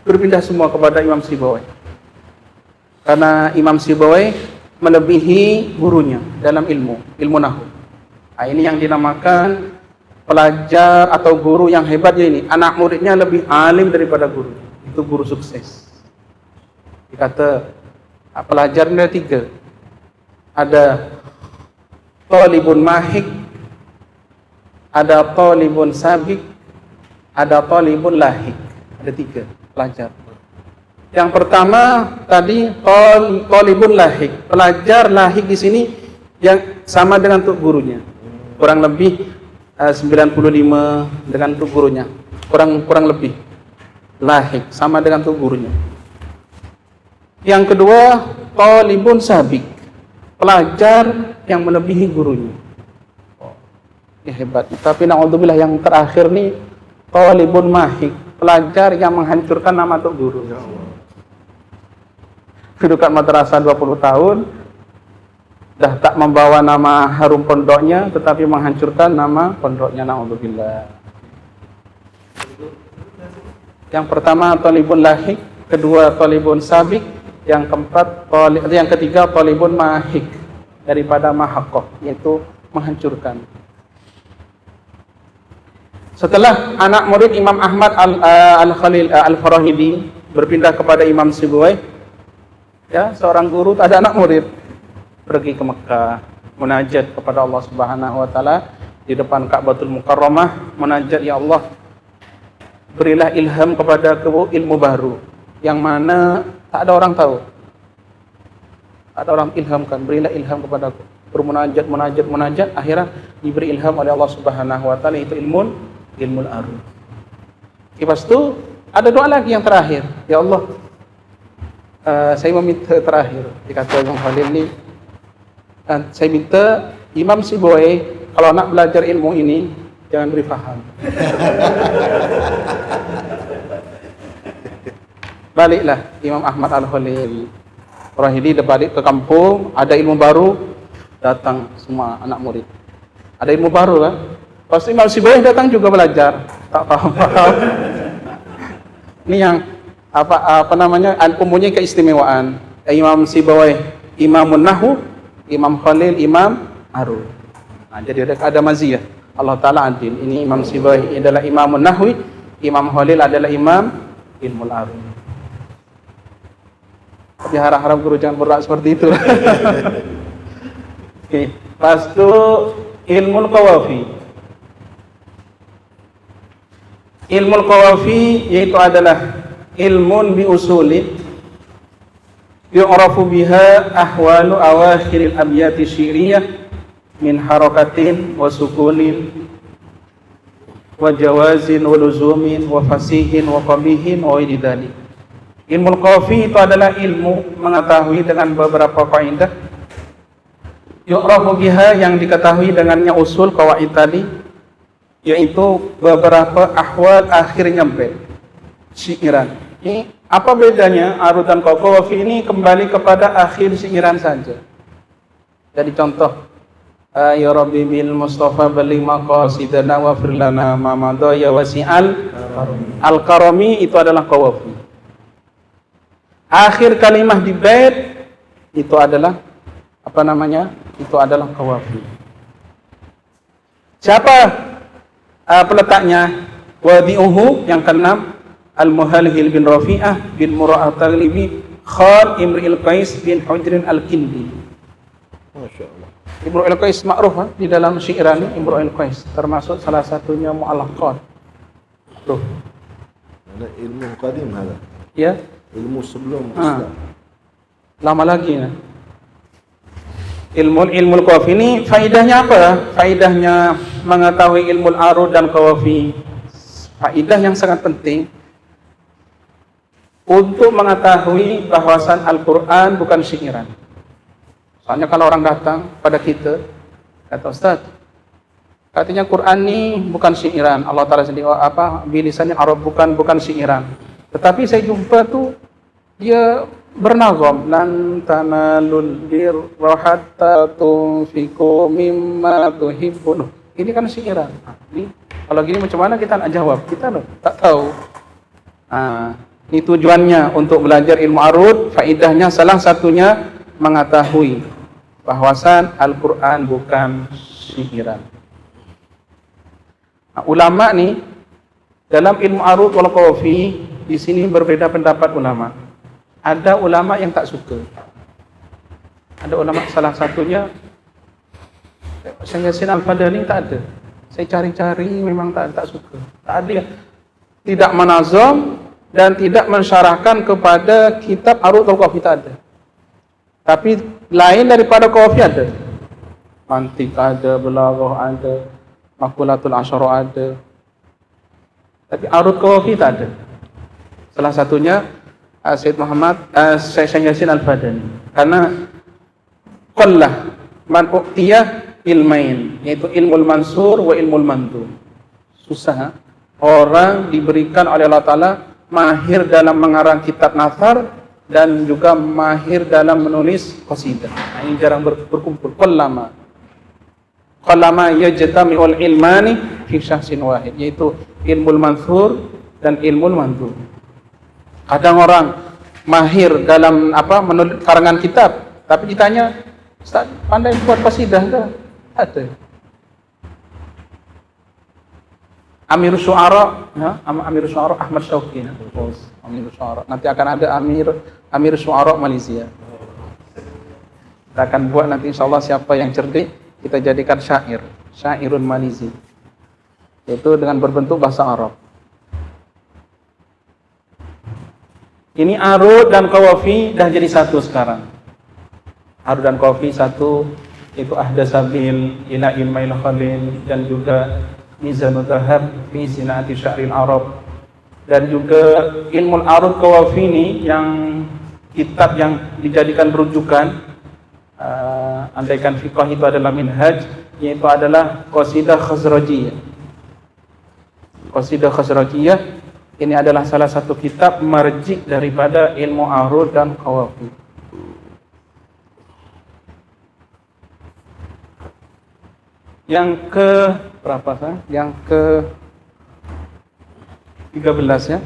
berpindah semua kepada Imam Sibawai. Karena Imam Sibawai melebihi gurunya dalam ilmu nahwu. Ini yang dinamakan pelajar atau guru yang hebatnya ini. Anak muridnya lebih alim daripada guru. Itu guru sukses. Dikata pelajarnya 3. Ada talibun mahik, ada talibun sabik, ada talibun lahik. Ada 3 pelajar. Yang pertama tadi talibun lahik. Pelajar lahik di sini yang sama dengan untuk gurunya. Kurang lebih 95 dengan untuk gurunya. Kurang lebih lahik sama dengan untuk gurunya. Yang kedua talibun sabik. Pelajar yang melebihi gurunya. Ya hebat. Tapi na'udzubillah yang terakhir nih talibun mahik. Pelajar yang menghancurkan nama untuk guru. Kedudukan madrasah 20 tahun, dah tak membawa nama harum pondoknya, tetapi menghancurkan nama pondoknya, na'udzubillah. Yang pertama talibun lahik, kedua talibun sabik, yang ketiga talibun mahik, daripada mahaqqah, yaitu menghancurkan. Setelah anak murid Imam Ahmad Al-Khalil Al-Farahidi berpindah kepada Imam Sibawai, ya, seorang guru tak ada anak murid, pergi ke Mekah, munajat kepada Allah Subhanahu wa taala di depan Ka'batul Mukarramah, munajat, ya Allah, berilah ilham kepada ilmu baru yang mana tak ada orang tahu. Tak ada orang ilhamkan, berilah ilham kepadaku. Bermunajat, akhirnya diberi ilham oleh Allah Subhanahu wa taala, itu ilmu arud. Lepas itu ada doa lagi yang terakhir, ya Allah, saya meminta terakhir, dikata Imam Khalil ni, saya minta Imam Sibawai kalau nak belajar ilmu ini jangan beri faham. Baliklah Imam Ahmad Al-Khalil Farahidi balik ke kampung, ada ilmu baru, datang semua anak murid. Ada ilmu baru kan? Pas Imam Sibawai datang juga belajar, tak paham. Ini yang mempunyai keistimewaan. Imam Sibawai Imamun Nahwu, Imam Khalil Imam Arud. Jadi ada maziyah. Allah Ta'ala adil. Ini Imam Sibawai adalah Imamun Nahwi, Imam Khalil adalah Imam Ilmul Arud. Tapi harap-harap guru jangan berat seperti itu. Oke, pas itu ilmu qawafi. Ilmu qawafi yaitu adalah ilmun bi usulin yu'rafu biha ahwalu awakhiril abyati syi'riyah min harakatin wa sukunin wa jawazin wa luzumin wa fasihin wa qabihin wa ididali. Ilmu qawafi itu adalah ilmu mengetahui dengan beberapa kaidah yu'rafu biha yang diketahui dengannya usul qawaid tadi, yaitu beberapa ahwal akhirnya bait syiiran. Ini apa bedanya arud dan qawafi ini kembali kepada akhir syiiran saja. Jadi contoh ya Rabbi bil Mustafa bali maqasidana wa firlana ma madha ya wasi'al al-karami, itu adalah qawafi. Akhir kalimah di bait itu adalah apa namanya? Itu adalah qawafi. Siapa peletaknya? Wadi'uhu yang keenam Al-Muhalhil bin Rafi'ah bin Mura'at Taglibi Khal Imri'il Qais bin Hujrin Al-Kindi. Masya Allah. Imru'il Qais ma'ruf di dalam syi'ran Imru'il Qais, termasuk salah satunya mu'allaqat. Tuh. Ada ilmu qadim hada. Ya. Ilmu sebelum Islam. Lama lagi ya. Ilmu qawafi ini faidahnya apa? Faidahnya mengetahui ilmu arud dan qawafi. Faidah yang sangat penting untuk mengetahui bahwasan Al-Quran bukan syiiran. Soalnya kalau orang datang pada kita, kata Ustaz, katanya Quran ini bukan syiiran. Allah Ta'ala sendiri bilisannya Arab, bukan syiiran. Tetapi saya jumpa tuh dia bernazam lan tanalul birra hatta tunfiqu mimma tuhibbun. Ini kan syiiran. Ini kalau gini macam mana kita nak jawab? Kita tak tahu. Ini tujuannya untuk belajar ilmu arud, faidahnya salah satunya mengetahui bahwasan Al-Quran bukan syiiran. Ulama nih dalam ilmu arud wal qawafi di sini berbeda pendapat ulama. Ada ulama yang tak suka. Ada ulama salah satunya Syekh Yasin Al-Fadani tak ada. Saya cari-cari memang tak suka. Tak ada. Tidak menazam dan tidak mensyarahkan kepada kitab arud wal qawafi, tak ada. Tapi lain daripada qawafi ada. Mantik ada, belaghah ada, makulatul asyara ada. Tapi arud qawafi tak ada. Salah satunya Syekh Syekh Yasin Al-Fadani. Karena qallah man uqtiyah ilmain, yaitu ilmul mansur wa ilmul mandu. Susah orang diberikan oleh Allah Ta'ala mahir dalam mengarang kitab nathar dan juga mahir dalam menulis qasidah. Ini jarang berkumpul. Qallama yajtami'ul ilmani fi syakhsin wahid, yaitu ilmul mansur dan ilmul mandu. Kadang orang mahir dalam menulis karangan kitab, tapi ditanya, Ustaz, pandai buat qasidah enggak? Ada. Amirus Syu'ara, ya, Amirus Syu'ara Ahmad Syauqi. Amirus Syu'ara. Nanti akan ada Amirus Syu'ara Malaysia. Kita akan buat nanti insyaallah, siapa yang cerdik kita jadikan syairun Malizi. Itu dengan berbentuk bahasa Arab. Ini arud dan qawafi dah jadi satu sekarang. Arud dan qawafi satu, itu ahdasabil ila ilmail khalil, dan juga mizanul dhahab fi zinati sya'ril arab. Dan juga ilmu arud qawafi ini yang kitab yang dijadikan rujukan, andaikan fiqh itu adalah minhaj, yaitu adalah qasidah khazrajiyah. Qasidah khazrajiyah ini adalah salah satu kitab marji daripada ilmu arud dan qawafi. Yang ke berapa sah? Yang ke 13 ya.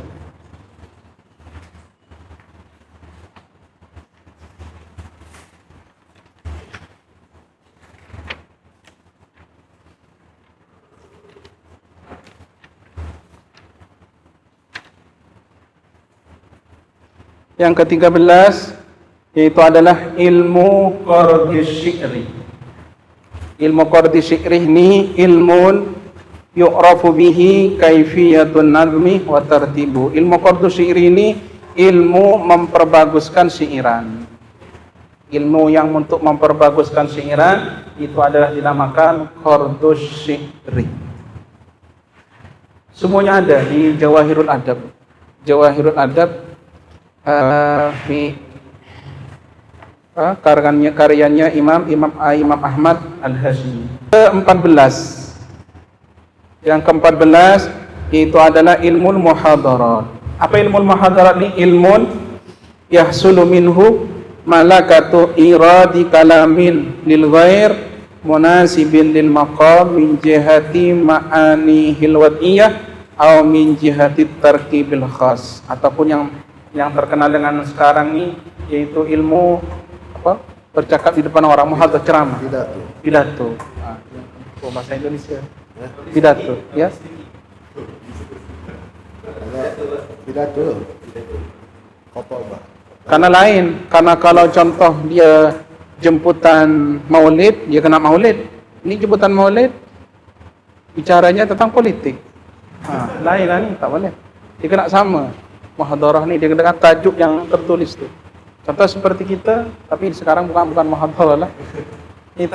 Yang ke-13 Yaitu adalah ilmu qardis syi'ri. Ilmu qardis syi'ri ini ilmun yu'rafu bihi kaifiyatun nazmi wa tartibu. Ilmu qardis syi'ri ini ilmu memperbaguskan syairan. Ilmu yang untuk memperbaguskan syairan itu adalah dinamakan qardus syi'ri. Semuanya ada di Jawahirul Adab. Jawahirul Adab karyanya Imam Ahmad Al-Hashimi. Ke-14. Yang ke-14 itu adalah ilmu muhadarat. Apa ilmu muhadarat ini? Ilmun yahsulu minhu malakatu iradi kalamin lil ghair munasibin lil maqam min jihati ma'ani hilwatiyah atau min jihati tarkibil khas, ataupun yang terkenal dengan sekarang ini yaitu ilmu apa? Bercakap di depan orang, muhadzarat, ceramah, pidato. Bahasa Indonesia. Pidato, ya. Pidato. Khotbah. Karena lain, karena kalau contoh dia jemputan maulid, dia kena maulid. Ini jemputan maulid, bicaranya tentang politik. Lain lah ni, tak boleh. Dia kena sama. Muhadarah ni dia kena tajuk yang tertulis tu. Contoh seperti kita, tapi sekarang bukan muhadarah lah. Ini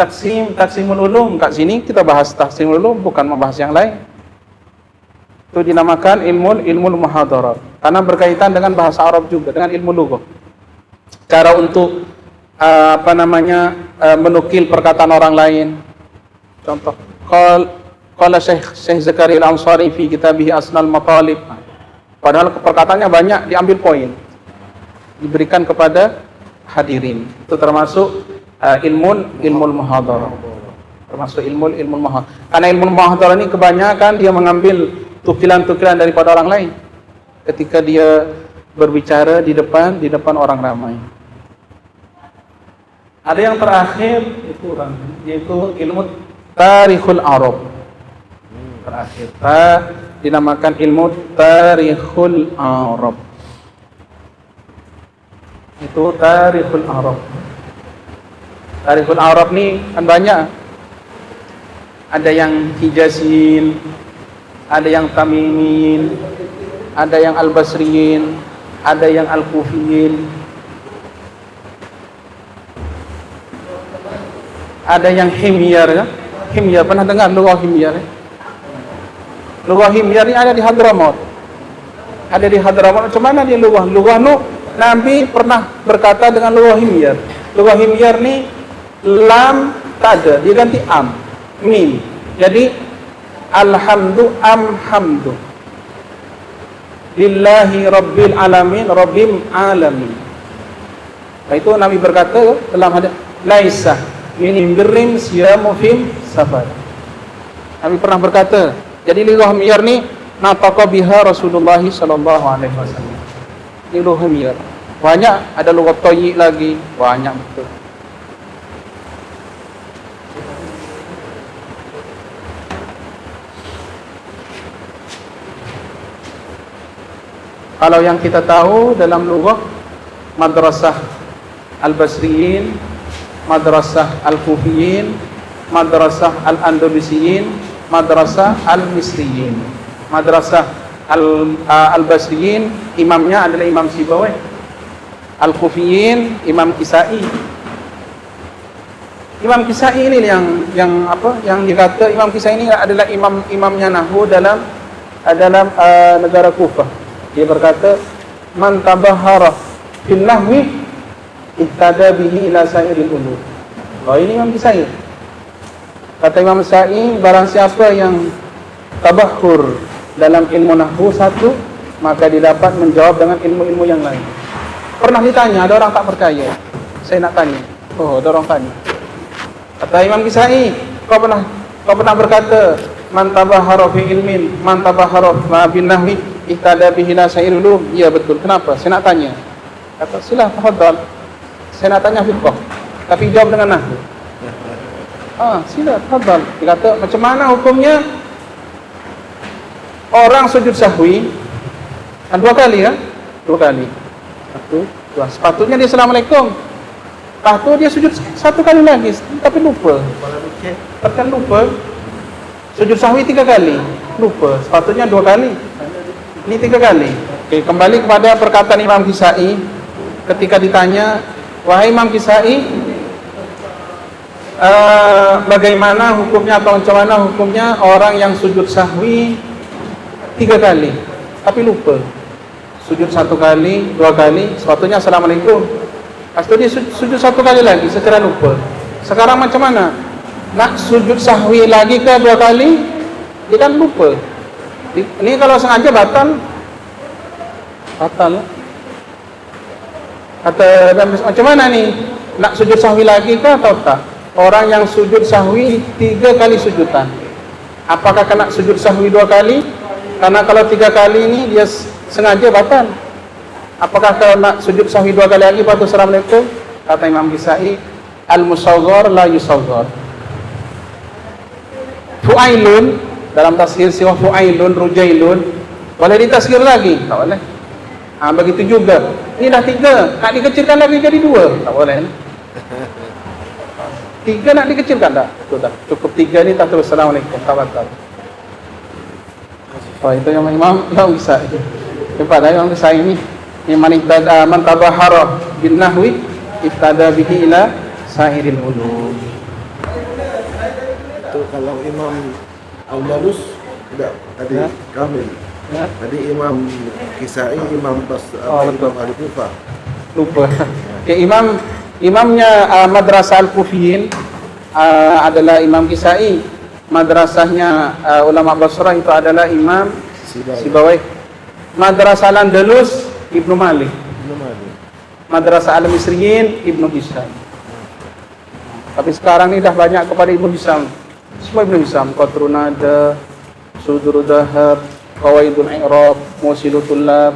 taksimul ulum. Kat sini kita bahas taksimul ulum, bukan membahas yang lain. Itu dinamakan ilmu muhadarat, karena berkaitan dengan bahasa Arab juga, dengan ilmu lughah. Cara untuk menukil perkataan orang lain. Contoh, qala Syekh Zakaria Al-Ansari fi kitabih Asnal Matalib. Padahal perkataannya banyak, diambil poin, diberikan kepada hadirin. Itu termasuk ilmu muhadarat. Termasuk ilmu muhadarat. Karena ilmu muhadarat ini kebanyakan dia mengambil tukilan-tukilan daripada orang lain ketika dia berbicara di depan orang ramai. Ada yang terakhir yaitu ilmu tarikhul Arab. Terakhir dinamakan ilmu tarikhul Arab. Itu tarikhul Arab. Tarikhul Arab ni kan banyak. Ada yang Hijazin, ada yang Tamimin, ada yang Al-Basriyin, ada yang Al-Kufiyin, ada yang Himyar ya. Himyar, pernah dengar lughah Himyar ya? Lughah Himyar ni ada di Hadramaut. Ada di Hadramaut. Macam mana dia lughah? Lughah nu Nabi pernah berkata dengan lughah Himyar. Lughah Himyar ni lam tak ada, dia ganti am, mim. Jadi alhamdu hamdu lillahi rabbil alamin rabbil alamin. Itu Nabi berkata dalam hadis laisa min birrim siyamu fim safar. Nabi pernah berkata. Jadi lughah Himyar ni nataqa biha Rasulullah sallallahu alaihi wasallam. Ini lughah Himyar. Banyak, ada lughah Tayyi lagi, banyak betul. Kalau yang kita tahu dalam lughah, madrasah Al-Basriyin, madrasah Al-Kufiyin, madrasah Al-Andalusiyin, madrasah Al-Misriyin. Madrasah Al-Basriyin imamnya adalah Imam Sibawai. Al-Kufiyin Imam Kisai. Imam Kisai ini yang dikata Imam Kisai ini adalah imamnya nahwu dalam negara Kufah. Dia berkata, man tabahara fil nahwi ihtada bihi ila sairil ulum. Oh, ini Imam Kisai. Kata Imam Kisai, barang siapa yang tabahur dalam ilmu nahwu satu, maka dia dapat menjawab dengan ilmu-ilmu yang lain. Pernah ditanya, ada orang tak percaya. Saya nak tanya. Oh, ada orang tanya. Kata Imam Kisai, kau pernah berkata, man tabahara fi ilmin, man tabahara bin nahwi ihtada bihi la sairul ulum. Iya betul. Kenapa? Saya nak tanya. Kata, sila tafadhal. Saya nak tanya fiqh, tapi jawab dengan nahwu. Sila tafadhal. Dia kata, macam mana hukumnya orang sujud sahwi kan 2 kali kan? 2 kali. 1, 2. Sepatutnya dia Assalamualaikum. Lepas tu dia sujud satu kali lagi, tapi lupa. Tekan lupa. Sujud sahwi 3 kali, lupa. Sepatutnya 2 kali. Ini 3 kali. Okey, kembali kepada perkataan Imam Kisai ketika ditanya, wahai Imam Kisai, bagaimana hukumnya atau macam mana hukumnya orang yang sujud sahwi 3 kali tapi lupa? Sujud 1 kali, 2 kali, sepatutnya Assalamualaikum. Lepas tu dia sujud 1 kali lagi secara lupa. Sekarang macam mana? Nak sujud sahwi lagi ke 2 kali? Dia kan lupa. Ini kalau sengaja batal lah. Kata macam mana ni? Nak sujud sahwi lagi ke atau tak? Orang yang sujud sahwi 3 kali sujudan, apakah kena sujud sahwi 2 kali? Karena kalau 3 kali ni dia sengaja batal. Apakah kalau nak sujud sahwi 2 kali lagi lepas tu Assalamualaikum? Kata Imam Kisai, al-musawwar la yusawwar. Fu'ailun, dalam tasghir siwa fu'ailun, rujailun, boleh ditasghir lagi? Tak boleh. Begitu juga. Ini dah 3, nak dikecilkan lagi jadi 2? Tak boleh. 3 nak dikecilkan tak? Betul tak? Cukup 3 ni tak terus Assalamualaikum, tak batal. Itu yang Imam Kisai. Cepat dah Imam Kisai ni. Man tabahara bin nahwi iftada bihi ila sahiril ulum. Itu kalau Imam Al-Malus tidak tadi ya? Kamil. Ya? Tadi Imam Kisai, Imam betul. Al-Kufah. Lupa. Okay, imamnya Madrasah Al-Kufiyin adalah Imam Kisai. Madrasahnya ulama Basrah itu adalah Imam Sibawayh. Madrasah Al-Andalus Ibnu Malik. Madrasah Al-Misriyin Ibnu Hisham. Tapi sekarang ni dah banyak kepada Ibnu Hisham. Semua Ibnu Hisham, Qatrunada, Sudurud Dahab, Qawaidul I'rab, Musilutul Lab,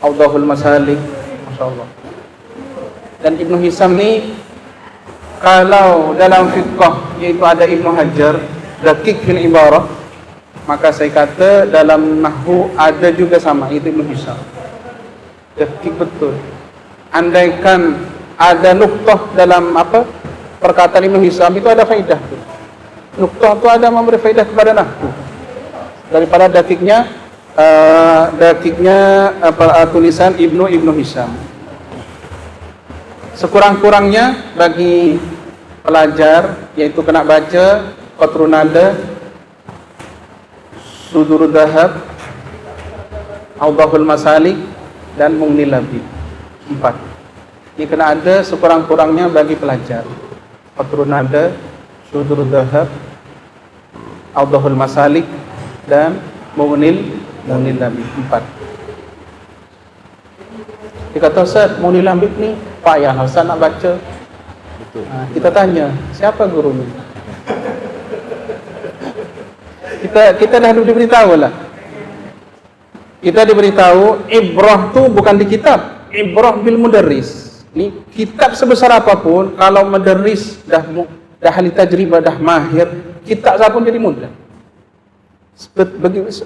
Awdahul Masalik. Masya-Allah. Dan Ibnu Hisham ni kalau dalam fiqh iaitu ada Ibnu Hajar, Daqiq fil Ibarah, maka saya kata dalam nahwu ada juga sama, itu Ibnu Hisham. Daqiq betul. Andaikan ada nuktah dalam perkataan Ibnu Hisham itu ada faedah tu. Nuktah tu ada memberi faedah kepada nahwu. Daripada daqiqnya tulisan Ibnu Hisham. Sekurang-kurangnya bagi pelajar yaitu kena baca Qatrunada, Sudurud Dahab, Awdahul Masalik dan Mughnil Labib. 4. Ini kena ada sekurang-kurangnya bagi pelajar. Qatrunada, Sudurud Dahab, Awdahul Masalik dan Mughnil Labib. 4. Dia kata, Ustaz, Mughnil Labib ni payah Ustaz nak baca. Betul. Kita tanya, siapa gurunya? Kita dah diberitahu lah. Kita diberitahu ibrah tu bukan di kitab, ibrah bil mudarris. Ni kitab sebesar apapun kalau mudarris dah ahli tajribah, dah mahir, kitab siapa pun jadi mudah.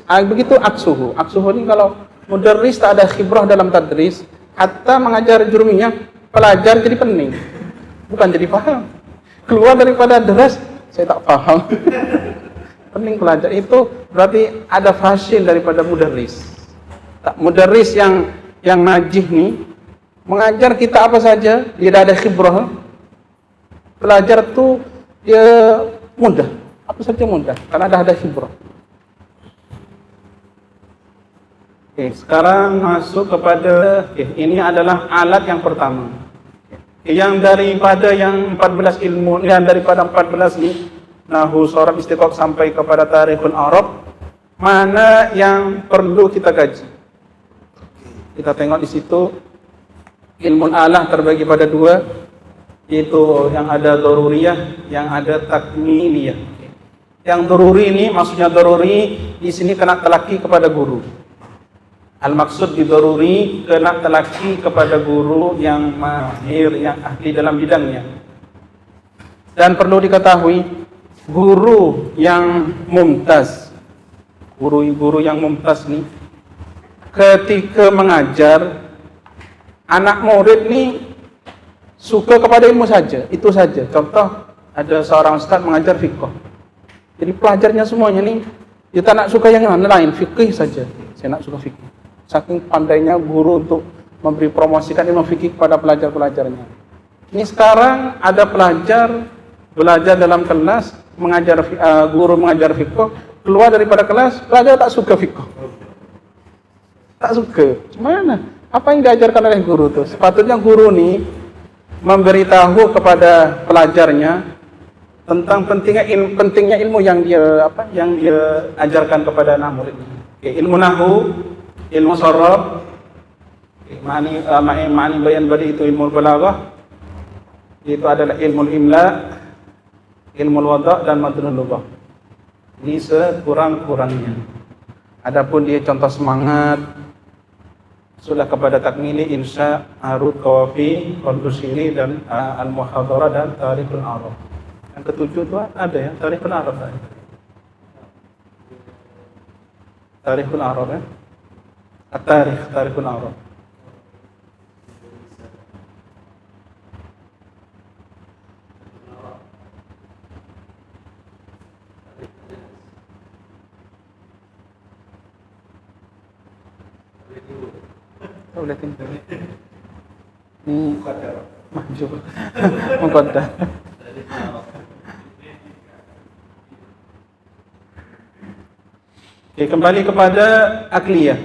Begitu aksuhu. Aksuhu ni kalau mudarris tak ada khibrah dalam tadris, hatta mengajar jurumiyah, pelajar jadi pening, bukan jadi faham. Keluar daripada deras, saya tak faham. Pening pelajar itu berarti ada fasil daripada mudarris. Mudarris yang najih ni mengajar kita apa saja, dia dah ada khibrah. Pelajar tu dia mudah, apa saja mudah karena dah ada khibrah. Sekarang masuk kepada ini adalah alat yang pertama. Yang daripada yang 14 ilmu, yang daripada 14 ni nahwu, sharaf, istiqaq sampai kepada tarikhul Arab, mana yang perlu kita kaji? Kita tengok di situ ilmu alah terbagi pada 2, yaitu yang ada daruriyah, yang ada takmiliyah. Yang daruri ini maksudnya daruri di sini kena telaki kepada guru. Al-maksud di daruri kena telaki kepada guru yang mahir, yang ahli dalam bidangnya. Dan perlu diketahui guru yang mumtaz, guru yang mumtaz ni ketika mengajar anak murid ni suka kepada ilmu saja, itu saja. Contoh, ada seorang ustaz mengajar fiqh. Jadi pelajarnya semuanya nih, dia tak nak suka yang lain, fikih saja. Saya nak suka fikih. Saking pandainya guru untuk memberi promosikan ilmu fikih kepada pelajar-pelajarnya. Ini sekarang ada pelajar belajar dalam kelas, guru mengajar fikih, keluar daripada kelas, pelajar tak suka fikih. Tak suka. Gimana? Apa yang diajarkan oleh guru itu? Sepatutnya guru nih memberitahu kepada pelajarnya tentang pentingnya ilmu yang dia ajarkan kepada anak muridnya. Ilmu nahwu, ilmu sharaf, ma'ani bayan badi itu ilmu balaghah, itu adalah ilmu imla, ilmu wada' dan matnul lughah. Ini sekurang-kurangnya. Adapun dia contoh semangat sudah kepada takmili, insya, arud, kawafi, kondusili, dan al-muhadharah dan tarikhul arab. Yang ketujuh itu ada ya, tarikhul arab. Tarikhul arab ya. Tarikhul arab. Boleh tinggal. Ini maju. Mengkoda. Oke, kembali kepada akliyah.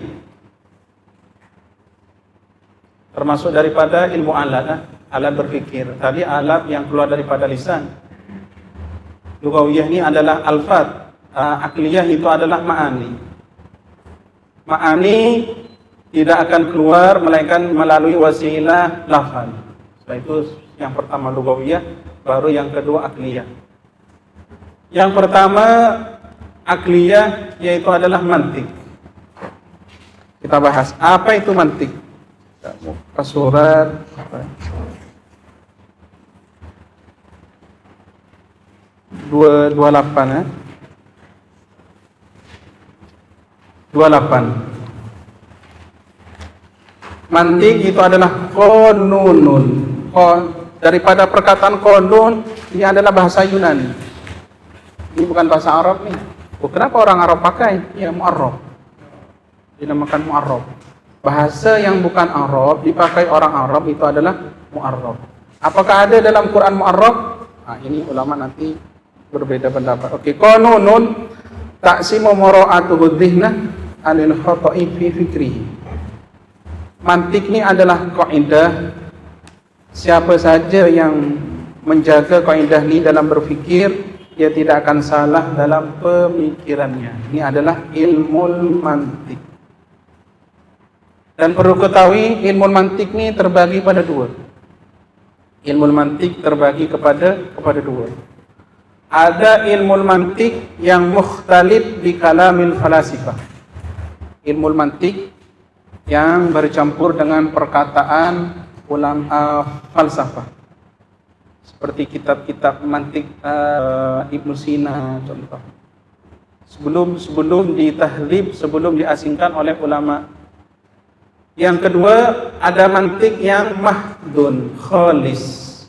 Termasuk daripada ilmu alat, alat berfikir. Tadi alat yang keluar daripada lisan. Lughawiyah ini adalah alfat. Akliyah itu adalah ma'ani. Ma'ani tidak akan keluar melainkan melalui wasilah lafaz. Setelah itu yang pertama lughawiyah, baru yang kedua akliyah. Yang pertama akliyah yaitu adalah mantik. Kita bahas apa itu mantik. Ke surat 28 ya. 28. Mantik itu adalah qanunun. Daripada perkataan qanun, ini adalah bahasa Yunani. Ini bukan bahasa Arab nih. Kenapa orang Arab pakai? Ya mu'arrab. Dinamakan mu'arrab. Bahasa yang bukan Arab dipakai orang Arab itu adalah mu'arrab. Apakah ada dalam Quran mu'arrab? Nah, ini ulama nanti berbeda pendapat. Oke, qanunun taksimu mura'atuhu dhihnah anil khata'i fi fikrihi. Mantik ini adalah kaidah. Siapa saja yang menjaga kaidah ini dalam berfikir, dia tidak akan salah dalam pemikirannya. Ini adalah ilmu mantik. Dan perlu ketahui, ilmu mantik ini terbagi pada dua. Ilmu mantik terbagi kepada dua. Ada ilmu mantik yang mukhtalif bi kalamil falasifah. Ilmu mantik yang bercampur dengan perkataan ulama falsafah, seperti kitab-kitab mantik Ibnu Sina contoh. Sebelum ditahlib, sebelum diasingkan oleh ulama. Yang kedua, ada mantik yang mahdun, khalis,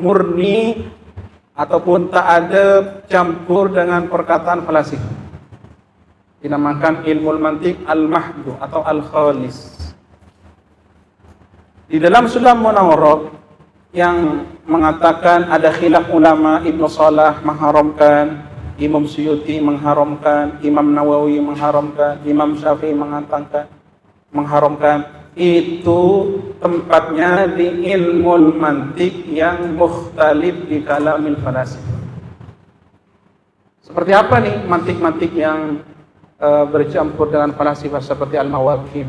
murni, ataupun tak ada campur dengan perkataan falasifah. Dinamakan ilmu mantik al-mahdu atau al-khalis. Di dalam Sulam Munawwarah yang mengatakan ada khilaf ulama, Ibnu Salah mengharamkan, Imam Suyuti mengharamkan, Imam Nawawi mengharamkan, Imam Syafi'i mengharamkan, itu tempatnya di ilmu mantik yang mukhtalif di kalamil falasifah. Seperti apa nih mantik-mantik yang bercampur dengan falasifah seperti al-mawaqif?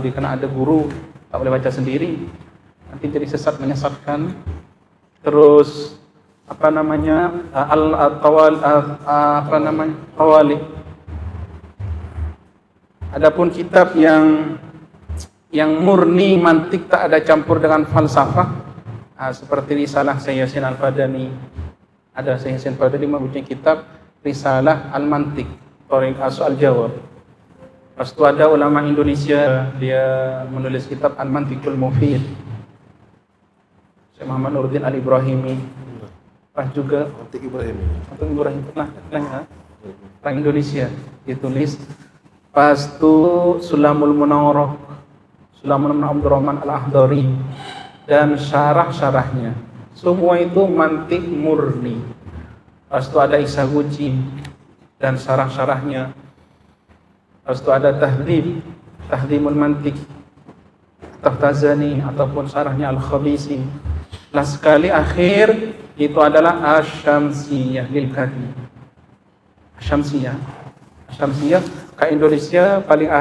Dikena ada guru, tak boleh baca sendiri, nanti jadi sesat menyesatkan. Terus tawali. Adapun kitab yang murni mantik tak ada campur dengan falsafah, seperti risalah Sayyid Yasin Al-Fadani. Ada Sayyid Yasin Al-Fadani mempunyai kitab Risalah Al-Mantik, Tariq As-Su'al Jawab. Lepas itu ada ulama Indonesia, dia menulis kitab Al-Mantiqul Mufid. Muhammad Nuruddin Al-Ibrahimi. Pas juga Mantik Ibrahim ini. Antum Ibrahim pernah dengar? Orang Indonesia ditulis. Pas tu Sulamul Munawwarah, Sulamul Abdurrahman Al-Ahdari dan syarah-syarahnya. Semua itu mantik murni. Pas tu ada Isaguchi dan syarah-syarahnya. Pas tu ada Tahdhibul Mantik Taftazani ataupun syarahnya Al-Khabisi. Lah sekali akhir itu adalah Asy-Syamsiyah lil Kadi. Asy-Syamsiyah ke Indonesia paling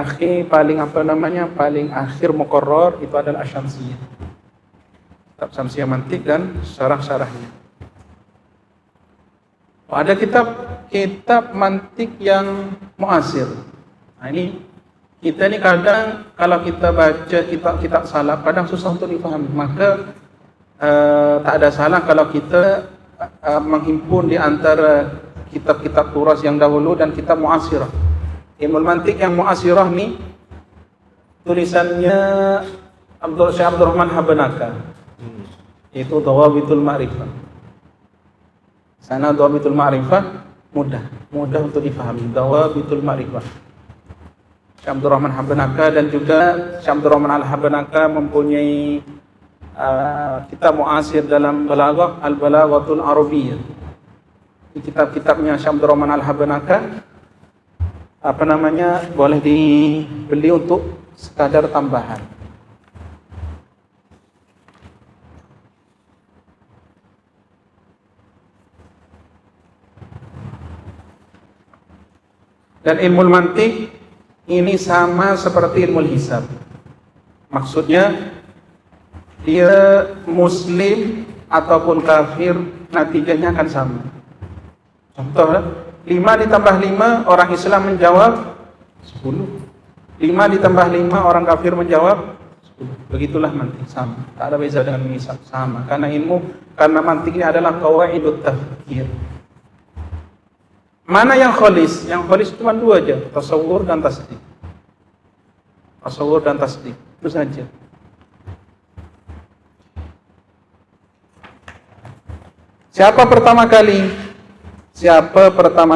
akhir muqarrar itu adalah Asy-Syamsiyah. Kitab Syamsiyah Mantik dan syarah-syarahnya. Ada kitab mantik yang muasir. Nah, ini kita ni kadang kalau kita baca kitab salaf kadang susah untuk difahami. Maka tak ada salah kalau kita menghimpun di antara kitab-kitab turas yang dahulu dan kitab muasirah. Ilmu mantik yang muasirah ni tulisannya Syekh Abdurrahman Habanaka. Itu Dawabitul Ma'rifah. Sana Dawabitul Ma'rifah mudah untuk difahami. Dawabitul Ma'rifah. Syekh Abdurrahman Habanaka dan juga Syekh Abdurrahman Al-Habanaka mempunyai kitab muasir dalam balaghah, Al-Balaghatul Arabiyyah. Kitab-kitabnya Syekh Abdurrahman Al-Habanaka boleh dibeli untuk sekadar tambahan. Dan ilmu mantik ini sama seperti ilmu hisab. Maksudnya dia muslim ataupun kafir natijahnya akan sama. Contoh, 5 ditambah 5 orang Islam menjawab 10. 5 ditambah 5 orang kafir menjawab 10. Begitulah mantik, sama. Tak ada beza dengan hisab, sama. Karena mantiknya adalah qawaidut tafkir. Mana yang khalis? Yang khalis cuma 2 aja, tasawur dan tasdik. Tasawur dan tasdik, itu saja. Siapa pertama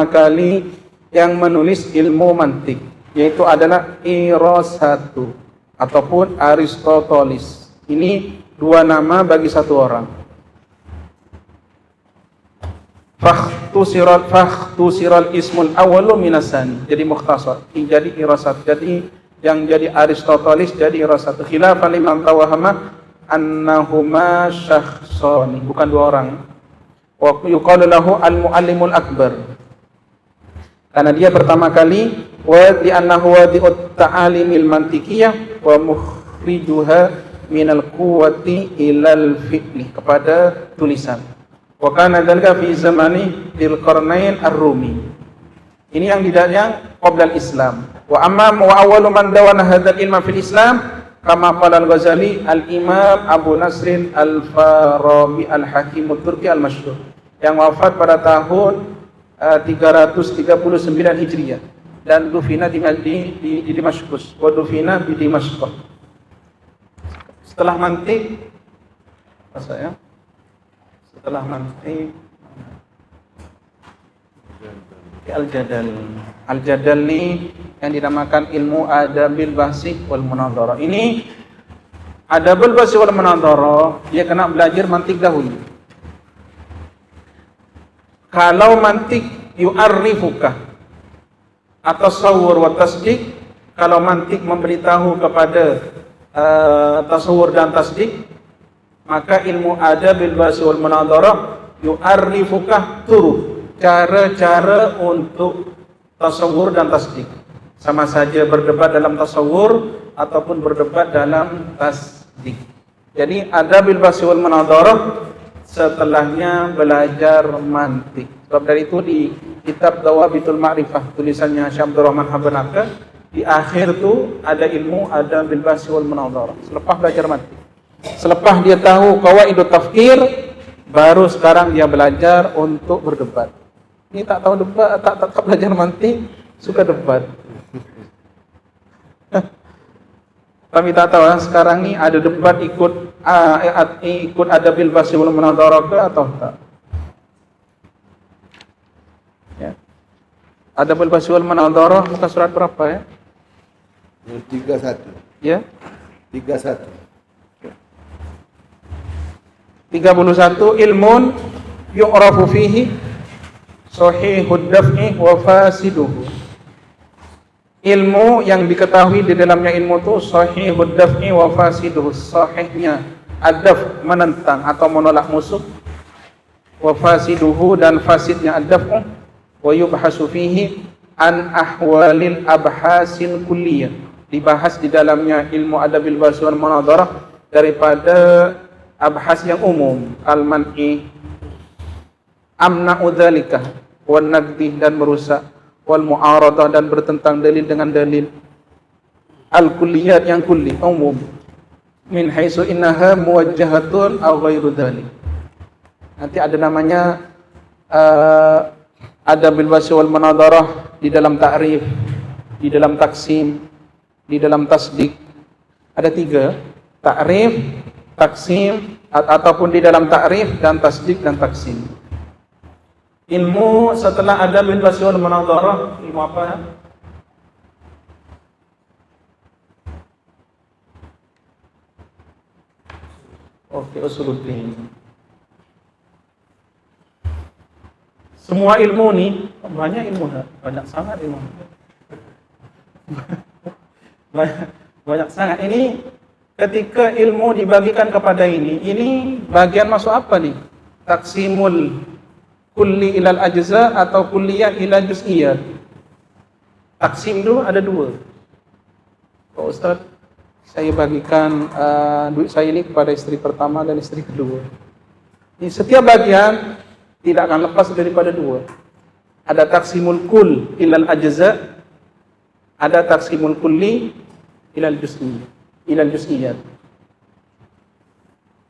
kali yang menulis ilmu mantik? Yaitu adalah Irasatu ataupun Aristoteles. Ini 2 nama bagi 1 orang. Fakhtusiral ismul awwalu minasani. Jadi mukhtasar. Jadi Irasat. Jadi yang jadi Aristoteles jadi Irasat. Khilafan liman tawahama annahuma syakhsani. Bukan 2 orang. Wa yuqalu lahu al-muallimul akbar. Karena dia pertama kali wa li annahu wadi'ut ta'alimil mantiqiyah wa mukhrijuha minal quwwati ilal fi'li, kepada tulisan. Wa kana dzalika fi zamani Dzulqarnain Ar-Rumi. Ini yang qabla al-Islam. Wa amma wa awwalu man dawana hadzal ilma fil Islam kama qala al-Ghazali al-Imam Abu Nasrin al-Farabi al-Hakim al-Turki al-Masyhur, yang wafat pada tahun 339 Hijriah dan dufina di Damaskus. Wa dufina di Damaskus. Setelah mantik Al-Jadal ini yang dinamakan ilmu adabil bahsi wal munadharah. Ini adabul bahsi wal munadharah, dia kena belajar mantik dahulu. Kalau mantik yu'arrifuka at-tasawwur wa tasdiq, kalau mantik memberitahu kepada tasawwur dan tasdik, maka ilmu adabil bahsi wal munadharah yu'arrifuka turuq, cara-cara untuk tasawur dan tasdik. Sama saja berdebat dalam tasawur ataupun berdebat dalam tasdik. Jadi adabil bahsi wal munadharah setelahnya belajar mantik. Sebab dari itu di kitab Dawabitul Ma'rifah tulisannya Syekh Abdurrahman Habanaka, di akhir tu ada ilmu adabil bahsi wal munadharah. Selepas belajar mantik, selepas dia tahu qawaidut tafkir, baru sekarang dia belajar untuk berdebat. Ini tak tahu debat, tak belajar mantik, suka debat. Kami tak tahu sekarang ni ada debat ikut ikut adabil bahsi wal munadharah ke atau tak? Ya. Adabul bahsi wal munadharah muka surat berapa ya? 31. Ya. 31. 31 ilmun yu'rafu fihi sahihud daf'i wa fasiduhu. Ilmu yang diketahui di dalamnya ilmu itu sahihud daf'i wa fasiduhu, sahihnya ad-daf menentang atau menolak musuh, wa fasiduhu dan fasidnya ad-daf'u, wa yubhasu fihi an ahwalil abhasil kulliyah, dibahas di dalamnya ilmu adabil bahsi wal munadharah daripada abhas yang umum, al-man'i, amna'u dzalika, wan naqdi dan merusak, wal mu'aradah dan bertentang dalil dengan dalil, al-kulliyat yang kulli umum, min haitsu innaha muwajjahatun aw ghairu dzalik. Nanti ada namanya adabil bahsi wal munadharah di dalam ta'rif, di dalam taksim, di dalam tasdik. Ada 3, ta'rif, taksim, ataupun di dalam ta'rif dan tasdik dan taksim. Ilmu setelah adabil bahsi wal munadharah, ilmu apa? Oke, usuluddin. Semua ilmu nih, banyak ilmu, banyak sangat ilmu. banyak sangat. Ini ketika ilmu dibagikan kepada ini bagian masuk apa nih? Taksimul kulli ilal ajza atau kulliyah ila juz'iyat. Taksim itu ada 2. Pak Ustaz, saya bagikan duit saya ini kepada istri pertama dan istri kedua. Ini setiap bagian tidak akan lepas daripada 2. Ada taksimul kull ilal ajza, ada taksimul kulli ilal juz'iyat.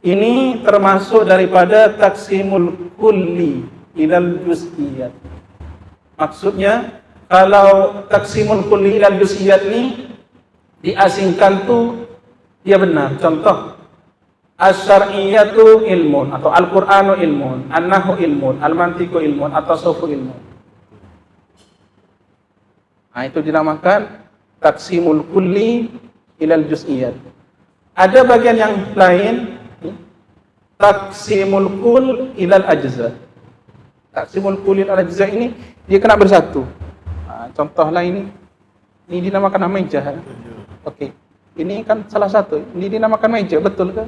Ini termasuk daripada taksimul kulli ilal juz'iyat. Maksudnya kalau taksimul kulli ilal juz'iyat ini diasingkan tuh dia benar. Contoh, asy-syar'iyyatu ilmun atau al-Qur'anu ilmun, an-nahwu ilmun, al-mantiqu ilmun, at-tasawwufu ilmun. Nah, itu dinamakan taksimul kulli ilal juz'iyat. Ada bagian yang lain, taksimul kull ilal ajza. Taksimul kull ilal ajza ini dia kena bersatu. Nah, contohlah ini dinamakan meja. Oke. Ini kan salah satu. Ini dinamakan meja, betul ke?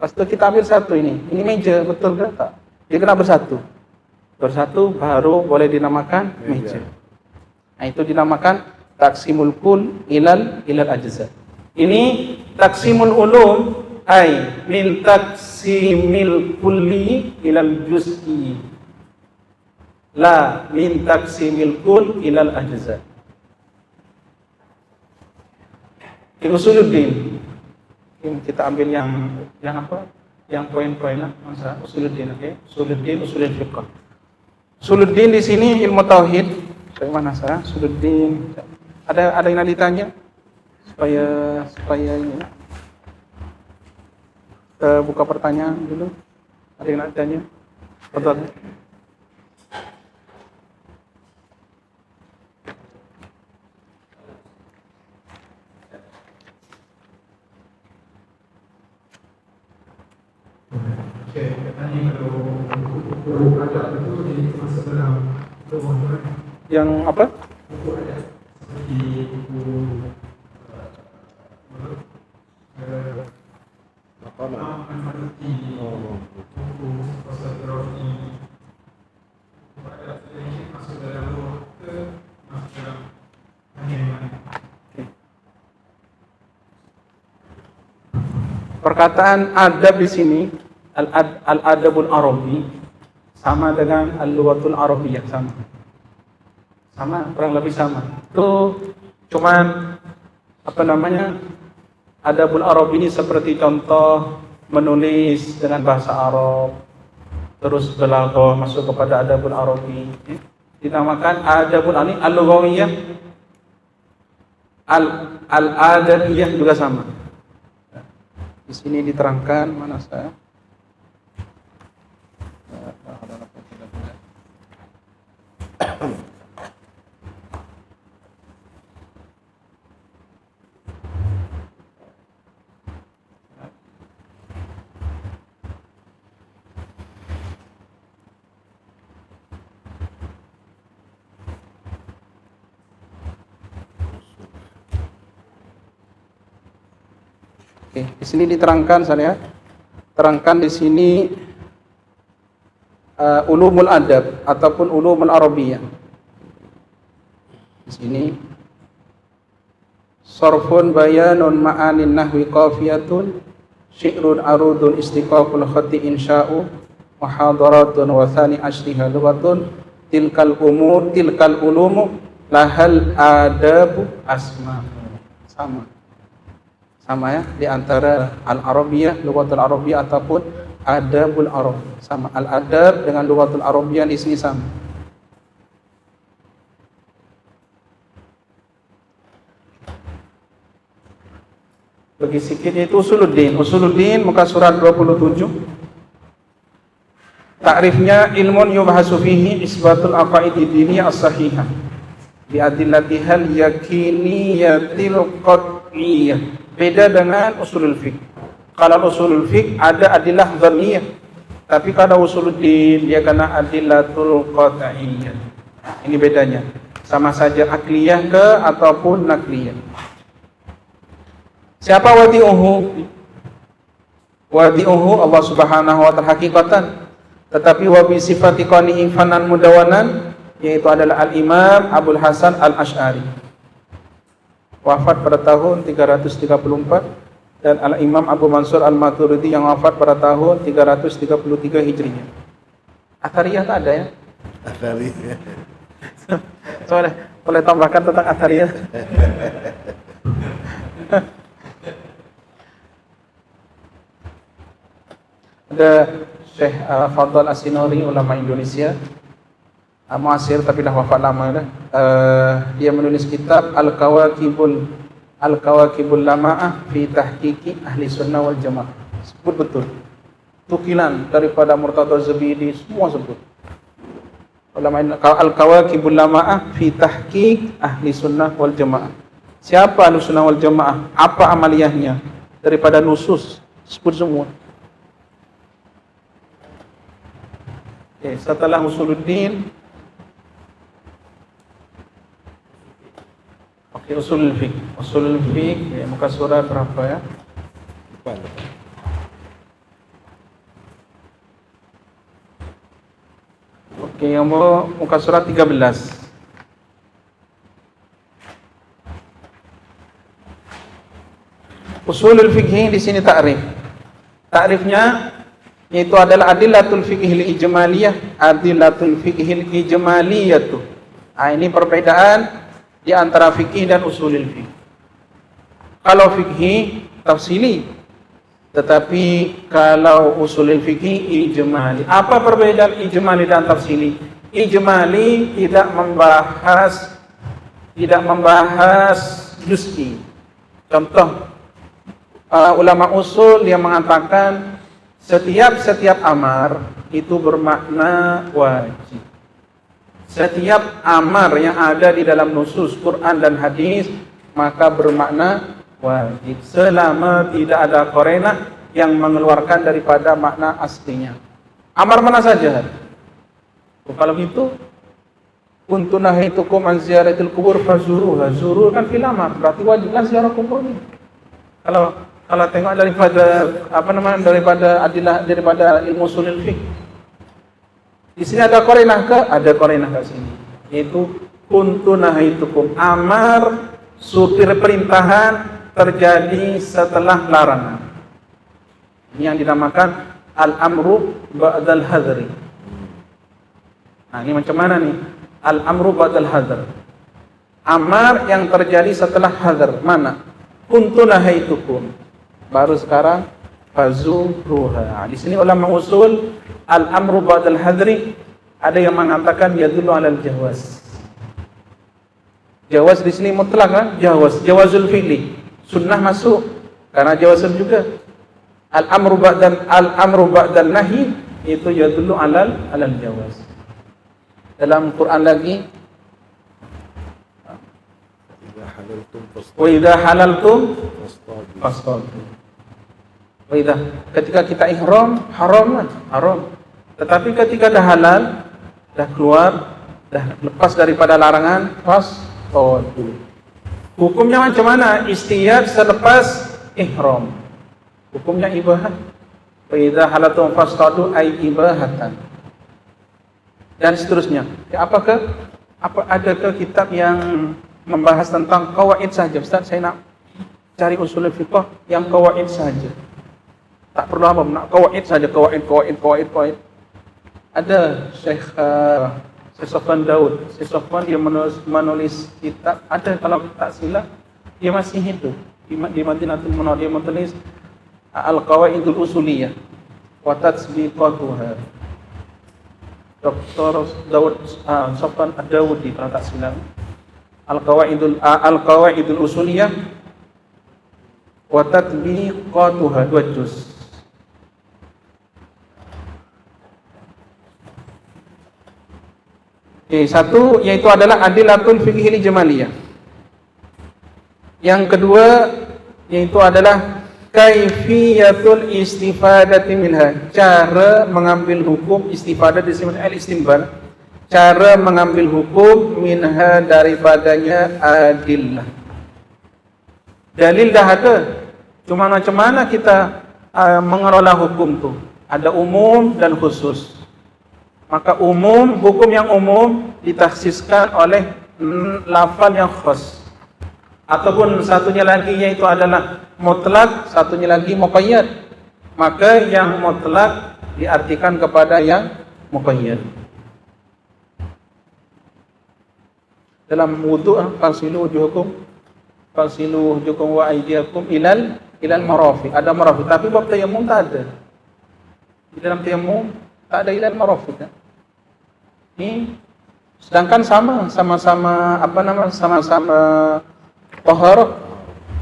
Pas itu kita ambil satu ini meja, betul ke? Tak. Dia kena bersatu. Bersatu baru boleh dinamakan meja. Nah, itu dinamakan taksimul kull ilal ajza. Ini taksimul ulum ay min taksimil kulli ilal juz'i, la min taksimil kull ilal ajza. Usuluddin. Kita ambil yang apa? Yang poin-poin lah, masa usuluddin, oke? Usuluddin, usulul fiqh. Usuluddin di sini ilmu tauhid. Bagaimana saya? Usuluddin. Ada yang ditanya? Supaya ini. Kita buka pertanyaan dulu. Ada yang ditanya? Betul. Oke, katanya kalau ada itu di masa dalam Yang apa? buku ada seperti buku Al-Manuti, buku pasal Fir'auni, buku ada sedikit masuk dalam ke masuk dalam hanya Perkataan adab di sini al-adabul arabi sama dengan al-lughatul arabiyyah, sama kurang lebih sama. Itu cuman adabul arabi ini seperti contoh menulis dengan bahasa Arab, terus balaghah masuk kepada adabul arabi. Dinamakan adabul al-lughawiyyah, al-adabiyah juga sama. Di sini diterangkan mana saya? Oke, di sini diterangkan saya terangkan di sini ulumul adab ataupun ulumul arabiyah. Di sini sarfun bayanun ma'anin nahwi qafiyatun syi'run arudun istiqaqul khati insya'u muhadaratun wa thani ashriha lughatun tilkal ulumu lahal adabu asma. Sama ya, di antara al-arabiyah, lughatul arabiyah ataupun adabul arab. Sama, al-adab dengan lughatul arabiyah di sini sama. Bagi sikit yaitu usuluddin. Usuluddin muka surat 27. Ta'rifnya ilmun yubhasu fihi isbatul aqaidi diniyah as-sahihah bi adillatihal yakiniyatil qat'iyah. Beda dengan usulul fiqh. Kalau usulul fiqh ada adillah dhanniyah, tapi kalau usuluddin dia kena adillatul qat'iyah. Ini bedanya. Sama saja akliyah ke ataupun nakliyah. Siapa wadi'uhu? Wadi'uhu Allah Subhanahu wa ta'ala hakikatan. Tetapi wa bi sifati qani'in fanan mudawanan, yaitu adalah Al-Imam Abul Hasan Al-Asy'ari. Wafat pada tahun 334, dan Al-Imam Abu Mansur Al-Maturidi yang wafat pada tahun 333 Hijriah. Athariyah tak ada ya? Athariyah. Soalnya boleh tambahkan tentang Athariyah. Ada Syekh Fadl As-Sinori, ulama Indonesia, muasir tapi dah wafat lama dah. Dia menulis kitab Al-Kawakibul Lama'ah fi Tahqiqi Ahli Sunnah wal Jamaah. Sebut betul. Tukilan daripada Murtada Zabidi, semua sebut. Ulama Al-Kawakibul Lama'ah fi Tahqiq Ahli Sunnah wal Jamaah. Siapa Ahli Sunnah wal Jamaah? Apa amaliyahnya? Daripada nusus, sebut semua. Okay, setelah usuluddin, oke, usulul fiqh. Usulul fiqh ya, muka surat berapa ya? Depan. Oke, yang mau muka surat 13. Usulul fiqh di sini ta'rif. Ta'rifnya itu adalah adillatul fiqhil ijmaliyah, adillatul fiqhil ijmaliyah tuh. Nah, ini perbedaan di antara fikih dan usulul fiqh. Kalau fikih tafsili, tetapi kalau usulul fiqh ijmali. Apa perbedaan ijmali dan tafsili? Ijmali tidak membahas juz'i. Contoh, ulama usul yang mengatakan setiap amar itu bermakna wajib. Setiap amar yang ada di dalam nusus Quran dan hadis maka bermakna wajib selama tidak ada qarinah yang mengeluarkan daripada makna aslinya. Amar mana saja. Kalau gitu, kuntu nahaitukum an ziyaratil kubur fazuruha. Zuru kan fil amar, berarti wajiblah ziarah kubur ini. Kalau tengok daripada adilah daripada ilmu usulul fiqh. Di sini ada qarinah ke? Ada qarinah ke sini. Yaitu kuntu nahaitukum, amar supir perintahan terjadi setelah larangan. Ini yang dinamakan al-amru ba'dal hadri. Nah, ini macam mana nih? Al-amru ba'dal hadr. Amar yang terjadi setelah hadr. Mana? Kuntu nahaitukum. Baru sekarang fazuruha. Di sini ulama usul al-amru ba'dal hadri ada yang mengatakan yadullu 'alal jawaz. Jawaz di sini mutlak kan? Jawazul fi'li. Sunnah masuk karena jawazul juga. al-amru ba'dal nahi itu yadullu alal jawaz. Dalam Quran lagi, Idza halaltum wa idza halaltum fastadu. fastadu. Wa idza, ketika kita ihram haram. Tetapi ketika dah halal, dah keluar, dah lepas daripada larangan, fastadu. Hukumnya macam mana? Istiyad selepas ihram. Hukumnya ibahat. Wa idza halaltum fastadu ay ibahatan. Dan seterusnya. Adakah kitab yang membahas tentang qawaid saja? Ustaz, saya nak cari usul fiqh yang qawaid saja. Tak perlu apa, nak qawaid saja, qawaid. Ada Syekh Sofwan Daud. Syekh Sofwan dia menulis kitab, ada kalau tak silap dia masih hidup di Madinatul Munawwarah, dia menulis Al-Qawaidul Usuliyah wa Tatsbiqatuha. Dr. Daud Sofwan Ad-Dawudi kalau tak silap. Al-Qawaidul Usuliyah wa Tatbiqatuha, 2 juz. Satu yaitu adalah Adillatul Fiqhil Jamaliyah. Yang kedua yaitu adalah Kaifiyatul Istifadati minha, cara mengambil hukum. Istifadah di sini al-istinbat, cara mengambil hukum minha daripadanya adillah. Dalil dah ada, cuma macam mana kita mengelola hukum tu. Ada umum dan khusus. Maka umum, hukum yang umum ditakhsiskan oleh lafal yang khas. Ataupun satunya lagi yaitu adalah mutlak, satunya lagi muqayyad. Maka yang mutlak diartikan kepada yang muqayyad. Dalam wudu, fasilu wujuhakum wa aydiyakum ilal marafiq. Ada marafiq, tapi bab tayammum tak ada. Di dalam tayammum tak ada ilal marafiq. Ini sedangkan sama-sama taharah,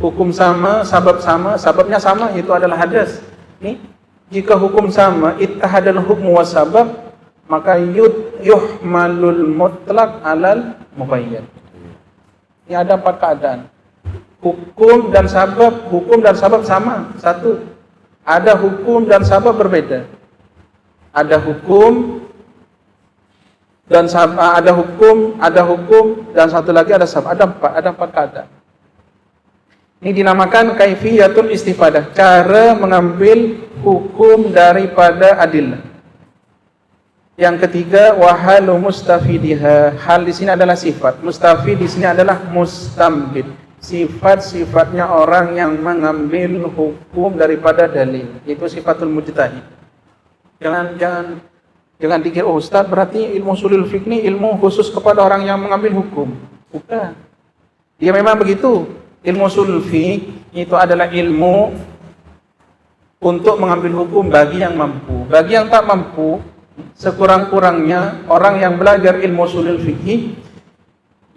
hukum sama, sababnya sama, itu adalah hadas. Ini jika hukum sama, ittihadal hukmu was sabab, maka yuhmalul mutlaq alal muqayyad. Ini ada 4 keadaan. Hukum dan sabab sama, satu. Ada hukum dan sabab berbeda. Ada hukum dan satu lagi ada sabab. Ada 4 keadaan. Ini dinamakan kaifiyatul istifadah, cara mengambil hukum daripada adillah. Yang ketiga, wahalu mustafidiha, hal di sini adalah sifat. Mustafid di sini adalah mustambid, sifat-sifatnya orang yang mengambil hukum daripada dalil. Itu sifatul mujtahid. Jangan dikira ustaz berarti ilmu ushulul fiqh ini ilmu khusus kepada orang yang mengambil hukum. Bukan. Dia memang begitu. Ilmu ushulul fiqh itu adalah ilmu untuk mengambil hukum bagi yang mampu. Bagi yang tak mampu, sekurang-kurangnya orang yang belajar ilmu ushulul fiqh,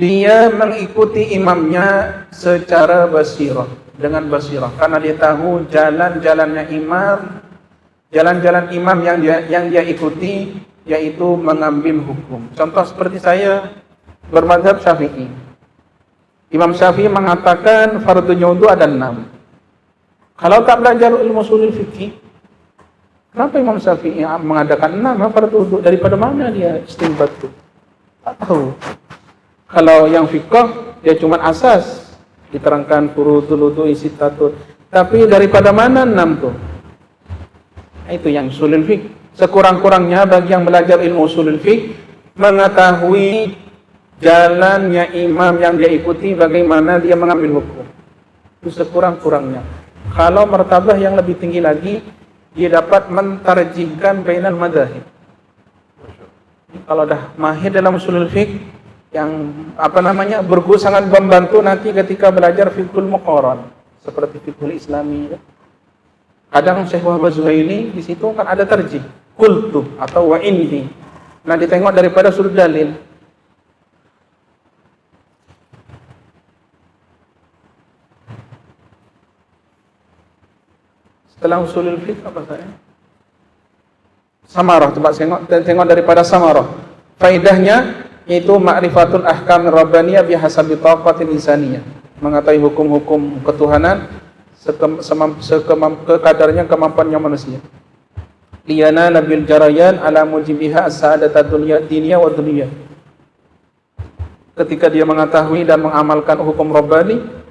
dia mengikuti imamnya secara basirah, dengan basirah, karena dia tahu jalan-jalannya imam. Jalan-jalan imam yang dia ikuti yaitu mengambil hukum. Contoh seperti saya bermadzhab Syafi'i. Imam Syafi'i mengatakan fardunya wudu ada 6. Kalau tak belajar ilmu ushulul fiqh, kenapa Imam Syafi'i mengadakan 6 fardu wudu? Daripada mana dia istinbat itu? Tak tahu. Kalau yang fiqh dia cuma asas, diterangkan furudul wudu isitatun. Tapi daripada mana 6 tuh? Itu yang ushulul fiqh. Sekurang-kurangnya bagi yang belajar ilmu ushulul fiqh mengetahui jalannya imam yang dia ikuti, bagaimana dia mengambil hukum. Itu sekurang-kurangnya. Kalau martabah yang lebih tinggi lagi, dia dapat mentarjihkan bainal madzhab. Kalau dah mahir dalam ushulul fiqh, yang berguru sangat membantu nanti ketika belajar fiqhul muqaran, seperti fiqhul islami. Kadang Syekh Wahbah Zuhaili di situ kan ada tarjih, qultu atau wa indi. Nah, ditengok daripada sudut dalil. Setelah usulul fiqh apa saya? Samarah, coba tengok daripada Samarah. Faidahnya yaitu ma'rifatul ahkam rabbaniyah bihasabi taqatil insaniyah. Mengetahui hukum-hukum ketuhanan sekadarnya kemampuannya manusia. Liyana nabil jarayan ala mujibiha as-sa'adata dunya wa dunya. Ketika dia mengetahui dan mengamalkan hukum rabbani,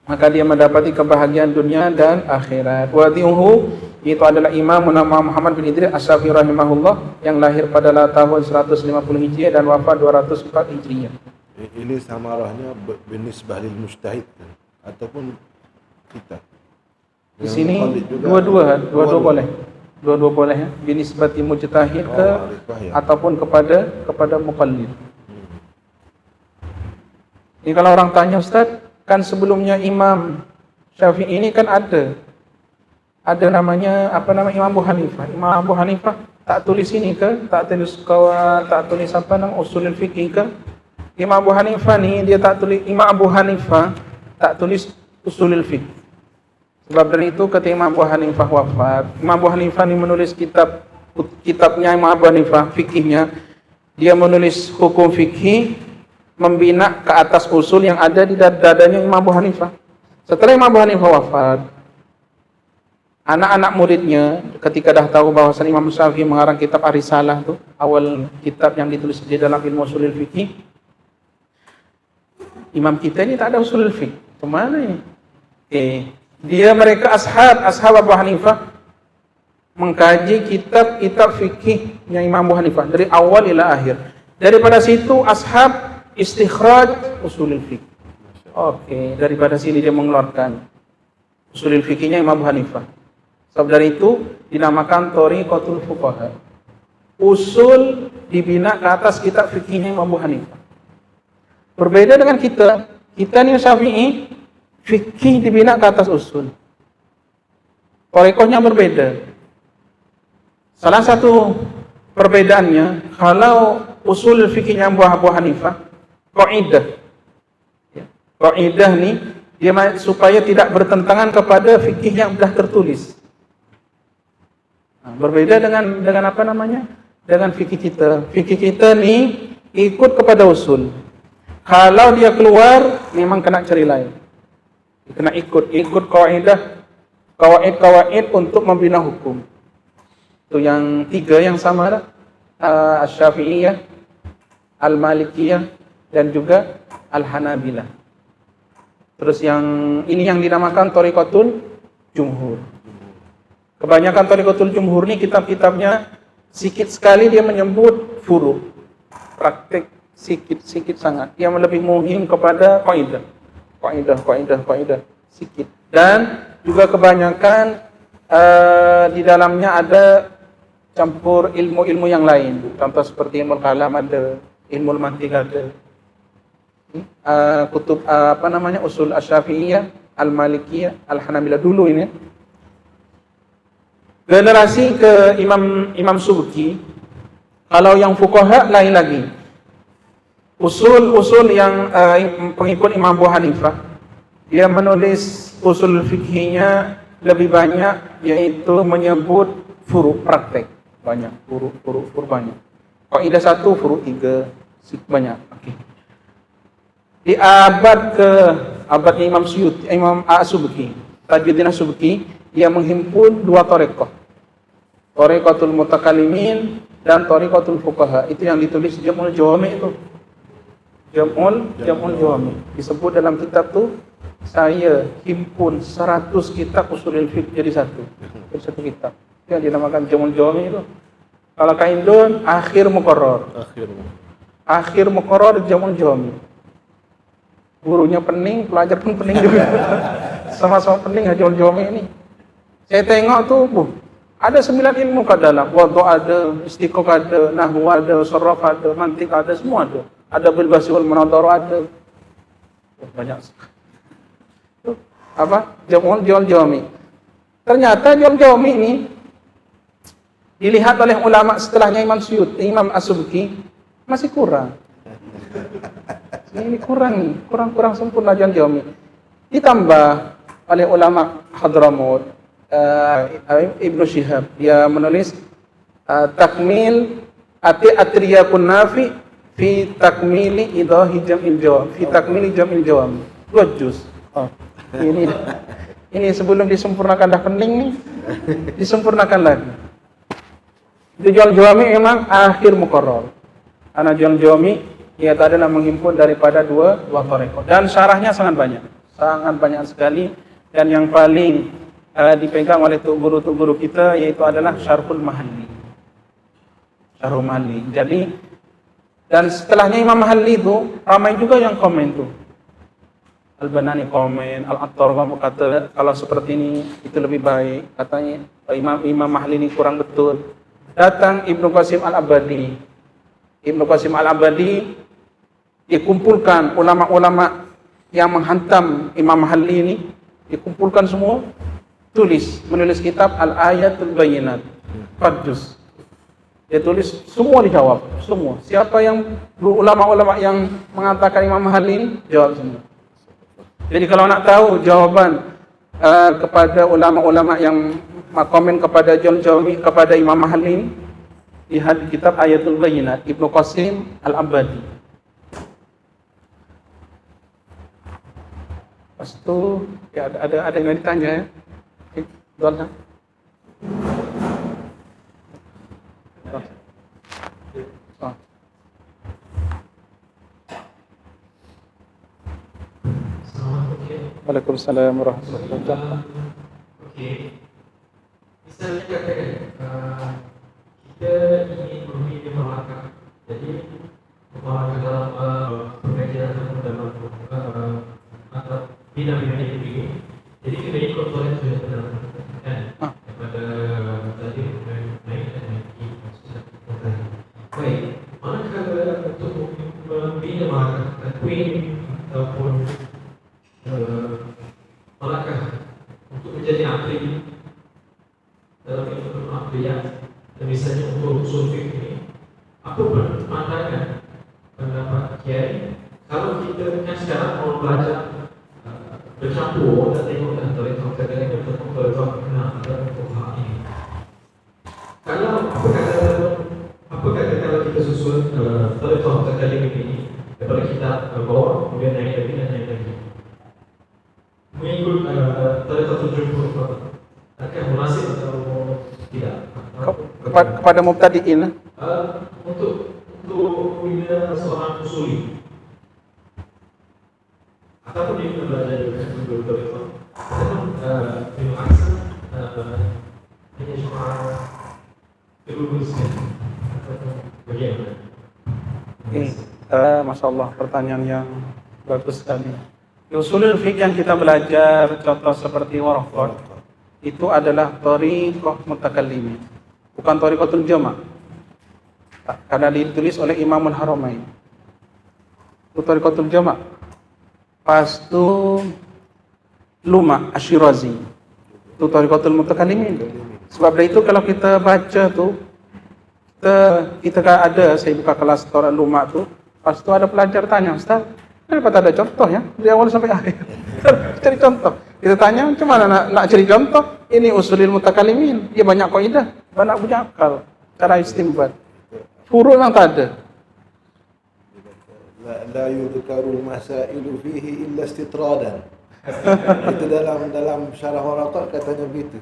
maka dia mendapati kebahagiaan dunia dan akhirat. Wadi'uhu itu adalah Imam Muhammad bin Idris Asy-Syafi'i rahimahullah yang lahir pada tahun 150 Hijriah dan wafat 204 Hijriah. Ini samarahnya binisbah lil mujtahid ataupun kita. Di sini dua-dua boleh. Dua-dua boleh ya. Binisbati mujtahid ke ataupun kepada muqallid. Ini kalau orang tanya, Ustaz, kan sebelumnya Imam Syafi'i ini kan ada namanya Imam Abu Hanifah. Imam Abu Hanifah tak tulis ini ke, tak tulis usulul fiqh ke. Imam Abu Hanifah ni dia tak tulis, Imam Abu Hanifah tak tulis usulul fiqh. Sebab dari itu ketika Imam Abu Hanifah wafat, Imam Abu Hanifah ni menulis kitabnya Imam Abu Hanifah fikihnya, dia menulis hukum fikih membina ke atas usul yang ada di dadanya Imam Abu Hanifah. Setelah Imam Abu Hanifah wafat, anak-anak muridnya ketika dah tahu bahwa Imam Syafi'i mengarang kitab Ar-Risalah tu, awal kitab yang ditulis di dalam ilmu usulul fikih, imam kita ini tak ada usulul fikih. Kemana ini? Mereka ashab Abu Hanifah mengkaji kitab fikihnya Imam Abu Hanifah dari awal ila akhir. Daripada situ ashab istikhraj usulul fiqh. Oke, daripada sini dia mengeluarkan usulul fiqhnya Imam Abu Hanifah. Sebab dari itu dinamakan Thariqatul Fuqaha. Usul dibina ke atas kitab fikihnya Imam Abu Hanifah. Berbeda dengan kita ni Syafi'i, fikih dibina ke atas usul. Thariqahnya berbeda. Salah satu perbedaannya, kalau usul fikihnya Abu Hanifah kaidah. Kaidah ni dia supaya tidak bertentangan kepada fikih yang sudah tertulis. Berbeda dengan dengan fikih kita. Fikih kita ni ikut kepada usul. Kalau dia keluar memang kena cari lain. Kena ikut kaidah, kawaid untuk membina hukum. Itu yang tiga yang sama lah. Asy-Syafi'iyah, Al-Malikiyah dan juga Al-Hanabilah. Terus yang ini yang dinamakan Thariqatul Jumhur. Kebanyakan Thariqatul Jumhur ni kitab-kitabnya sikit sekali dia menyebut furu', praktik sikit sangat. Yang lebih muhim kepada kaidah sikit. Dan juga kebanyakan di dalamnya ada campur ilmu-ilmu yang lain. Contoh seperti ilmu kalam ada, ilmu mantiq ada. Kutub usul Asy-Syafi'iyah, Al-Malikiyah, Al-Hanabilah dulu ini. Generasi ke Imam Subki, kalau yang fuqaha lain lagi. Usul yang pengikut Imam Abu Hanifah, dia menulis usul fikihnya lebih banyak, yaitu menyebut furu' praktek. Banyak, furu' banyak. Kaidah 1, furu' 3, banyak. Okey. Di abad Imam Suyuti, Imam As-Subki, Tajuddin As-Subki, dia menghimpun dua thariqah. Thariqatul Mutakallimin dan Thariqatul Fuqaha. Itu yang ditulis Jam'ul Jawami itu. Jam'ul Jawami. Disebut dalam kitab tu, saya himpun 100 kitab usulul fiqh jadi satu kitab. Yang dinamakan Jam'ul Jawami itu. Kalau kaindun akhir muqarrar. Akhir muqarrar Jam'ul Jawami. Gurunya pening, pelajar pun pening juga. Sama-sama pening Jam'ul Jawami ini. Saya tengok tuh, ada 9 ilmu kat dalam. Wudu ada, istiqaq ada, nahwu ada, sharaf ada, mantiq ada, semua ada. Ada bil bahsi wal munadharah ada. Banyak. Jam'ul Jawami. Ternyata Jam'ul Jawami ini dilihat oleh ulama setelahnya Imam Suyuti, Imam As-Subki masih kurang. Ini kurang sempurna Jam'ul Jawami. Ditambah oleh ulama Hadramut, Ibnu Syihab. Dia menulis takmil atriyakun nafi fi takmili idahi jam'il jawab, fi takmili jam'il jawab. 2 juz. Oh, ini sebelum disempurnakan dah pening nih. Disempurnakan lagi. Itu Jawal Jawami memang akhir muqarrar. Karena Jawal Jawami ia adalah menghimpun daripada dua thariqah dan syarahnya sangat banyak sekali, dan yang paling dipegang oleh guru kita yaitu adalah Syarhul Mahalli. Syarhul Mahalli. Jadi dan setelahnya Imam Mahalli itu ramai juga yang komen tuh. Al-Banani komen, Al-Attar kamu kata kalau seperti ini itu lebih baik, katanya Imam Mahalli ini kurang betul. Datang Ibnu Qasim Al-Abadi. Ibnu Qasim Al-Abadi dikumpulkan ulama-ulama yang menghantam Imam Mahalli ini, dikumpulkan semua, menulis kitab Al-Ayatul Bayyinat, 4 juz. Dia tulis semua, dijawab semua. Siapa yang ulama-ulama yang mengatakan Imam Mahalli ini, jawab semua. Jadi kalau nak tahu jawaban kepada ulama-ulama yang komen kepada Jawal Jawami kepada Imam Mahalli ini, lihat di kitab Ayatul Bayyinat Ibnu Qasim Al-Abadi. Pas itu ya ada yang ditanya ya. Doang. Waalaikumsalam warahmatullahi wabarakatuh. Okey. Misalnya katakan kita ingin memilih melangkah. Jadi melangkah dalam pengajaran dalam bidang-bidang ini. Jadi kita ikut soalan sudah pernah kan? Daripada tadi naik dan naik. Baik. Manakala untuk memilih melangkah takwin ataupun melangkah untuk menjadi ahli dalam ilmu akliyat, dan misalnya untuk usul fiqh ini, apa pandangan pendapat kiai kalau kita kan sekarang mau belajar bercampur dan tengok dan tarekat ini bertemu tarekat kenal dan fuqaha ini. Kalau apa kata kalau kita susun tarekat ini daripada kita bawah kemudian naik lagi dan naik lagi. Mengikut tarekat jumhur, akan munasib atau tidak? Kepada mubtadi'in untuk bila seorang usuli ataupun dia belajar dengan tarekat, ataupun ilmu asal hanya cuma teruruskan ataupun bagaimana? Masya Allah, pertanyaan yang bagus sekali. Usulul fiqh yang kita belajar, contoh seperti waraqat, itu adalah thariqah mutakallimin, bukan thariqatul jama'. Karena ditulis oleh Imamul Haramain. Itu thariqatul jama'. Pas itu Luma Asyirazi, itu thariqatul mutakallimin. Sebab dari itu kalau kita baca tuh, kita kan ada, saya buka kelas Torah Luma tuh, pas itu ada pelajar tanya, Ustaz, kenapa tak ada contoh ya dari awal sampai akhir? Cari contoh. Kita tanya, macam mana nak cari contoh? Ini usulil mutakallimin, dia banyak kaidah, banyak punya akal, cara istinbat. Furu memang tak ada. La yudhkarul masailu fihi illa istitradan. Itu dalam syarah waraqat katanya begitu.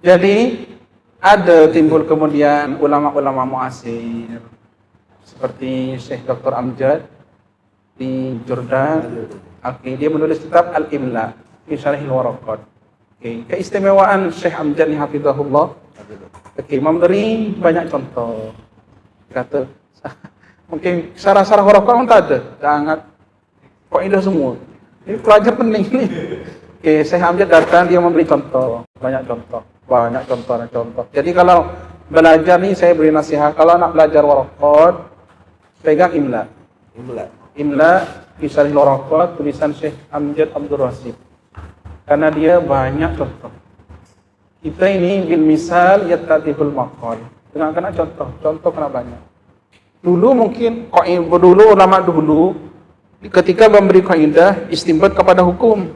Jadi ada timbul kemudian ulama-ulama muasir seperti Syekh Dr. Amjad di Jordan. Dia menulis kitab Al-Imla fi Syarhil Waraqat. Keistimewaan Syekh Amjad ni hafizahullah. Memberi banyak contoh. Kata mungkin syarah-syarah waraqat pun tak ada. Sangat kaidah semua. Ini pelajar penting ni. Syekh Amjad datang, dia memberi contoh, banyak contoh. Jadi kalau belajar ni saya beri nasihat, kalau nak belajar waraqat, pegang Imla. Imla fi Syarhil Waraqat, tulisan Syekh Amjad Abdul Rasid. Karena dia banyak contoh. Kita ini bil misal yattadibul maqal. Dengan kena contoh kena banyak. Dulu mungkin ulama dulu ketika memberi kaidah istinbat kepada hukum.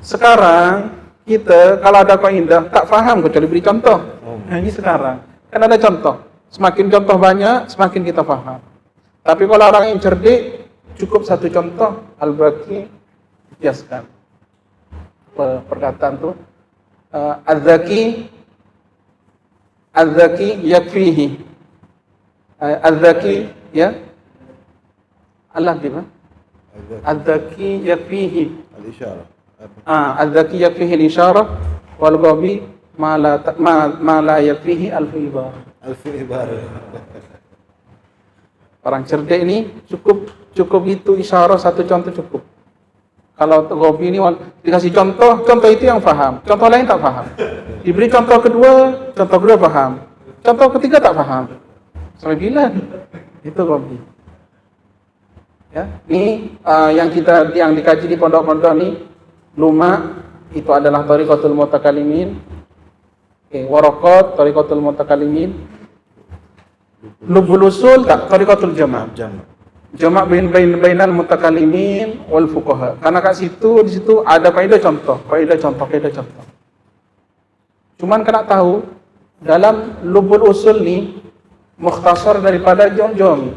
Sekarang kita kalau ada kaidah tak faham kecuali beri contoh. Nah, ini sekarang kan ada contoh. Semakin contoh banyak, semakin kita faham. Tapi kalau orang yang cerdik, cukup satu contoh, al-baqi kiaskan. Perkataan tu az-zaki yakfihi. Az-zaki ya Allah gimana? Az-zaki yakfihi. Al-isyarah. Az-zaki yakfihi al-isyarah wal ghabi ma la yakfihi al-ibar. Al-ibar. Orang cerdik ini cukup itu isyarah satu contoh cukup. Kalau ghabi ini dikasih contoh itu yang faham. Contoh lain tak faham. Diberi contoh kedua faham. Contoh ketiga tak faham. Sampai bila? Itu ghabi. Ya, ini yang dikaji di pondok-pondok ni luma itu adalah tariqatul mutakallimin. Waraqat tariqatul mutakallimin. Lubul usul tak tariqatul jama'. Jama' bainal mutakallimin wal fuqaha. Karena kat situ di situ ada kaidah contoh. Cuman kena tahu dalam lubul usul ni mukhtasar daripada jom-jom.